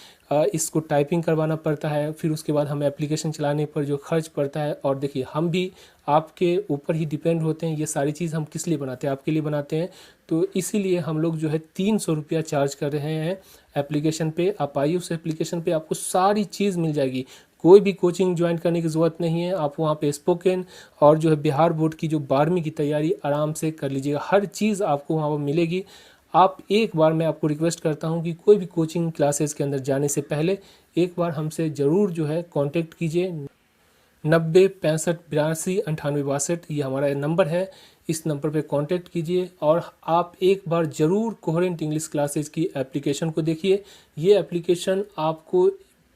A: इसको टाइपिंग करवाना पड़ता है, फिर उसके बाद हमें एप्लीकेशन चलाने पर जो खर्च पड़ता है, और देखिए हम भी आपके ऊपर ही डिपेंड होते हैं। ये सारी चीज़ हम किस लिए बनाते हैं, आपके लिए बनाते हैं, तो इसीलिए हम लोग जो है 300 रुपया चार्ज कर रहे हैं एप्लीकेशन पे। आप आइए उस एप्लीकेशन पे, आपको सारी चीज़ मिल जाएगी, कोई भी कोचिंग ज्वाइन करने की ज़रूरत नहीं है। आप वहाँ पे स्पोकन और जो है बिहार बोर्ड की जो 12वीं की तैयारी आराम से कर लीजिएगा, हर चीज़ आपको वहाँ पर मिलेगी। आप एक बार, मैं आपको रिक्वेस्ट करता हूँ कि कोई भी कोचिंग क्लासेस के अंदर जाने से पहले एक बार हमसे ज़रूर जो है कांटेक्ट कीजिए। 90 65 82 98 62 ये हमारा नंबर है, इस नंबर पे कांटेक्ट कीजिए और आप एक बार ज़रूर कोहेरेंट इंग्लिश क्लासेस की एप्लीकेशन को देखिए। ये एप्लीकेशन आपको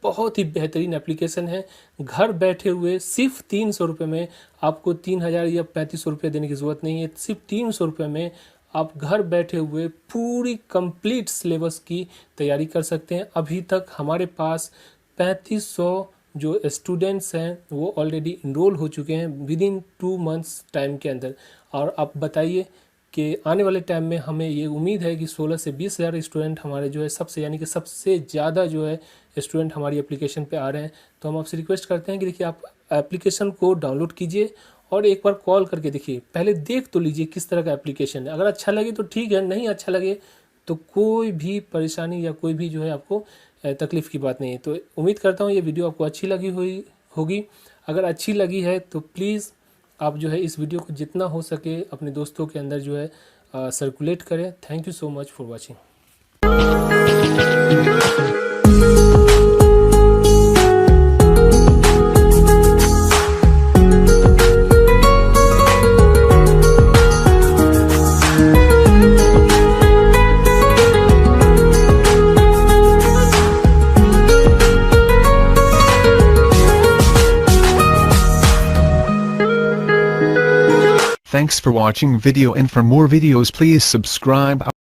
A: बहुत ही बेहतरीन एप्लीकेशन है। घर बैठे हुए सिर्फ 300 रुपये में, आपको 3000 या 3500 रुपये देने की ज़रूरत नहीं है, सिर्फ 300 रुपये में आप घर बैठे हुए पूरी कंप्लीट सिलेबस की तैयारी कर सकते हैं। अभी तक हमारे पास 3500 जो स्टूडेंट्स हैं वो ऑलरेडी इनरोल हो चुके हैं विद इन 2 मंथ्स टाइम के अंदर। और आप बताइए कि आने वाले टाइम में हमें ये उम्मीद है कि 16 से 20 हज़ार स्टूडेंट हमारे जो है सबसे, यानी कि सबसे ज़्यादा जो है स्टूडेंट हमारी एप्लीकेशन पे आ रहे हैं। तो हम आपसे रिक्वेस्ट करते हैं कि देखिए आप एप्लीकेशन को डाउनलोड कीजिए और एक बार कॉल करके देखिए, पहले देख तो लीजिए किस तरह का एप्लीकेशन है। अगर अच्छा लगे तो ठीक है, नहीं अच्छा लगे तो कोई भी परेशानी या कोई भी जो है आपको तकलीफ़ की बात नहीं है। तो उम्मीद करता हूँ ये वीडियो आपको अच्छी लगी हुई होगी। अगर अच्छी लगी है तो प्लीज़ आप जो है इस वीडियो को जितना हो सके अपने दोस्तों के अंदर जो है सर्कुलेट करें। Thank you so much for watching.
B: Thanks for watching video, and for more videos please subscribe.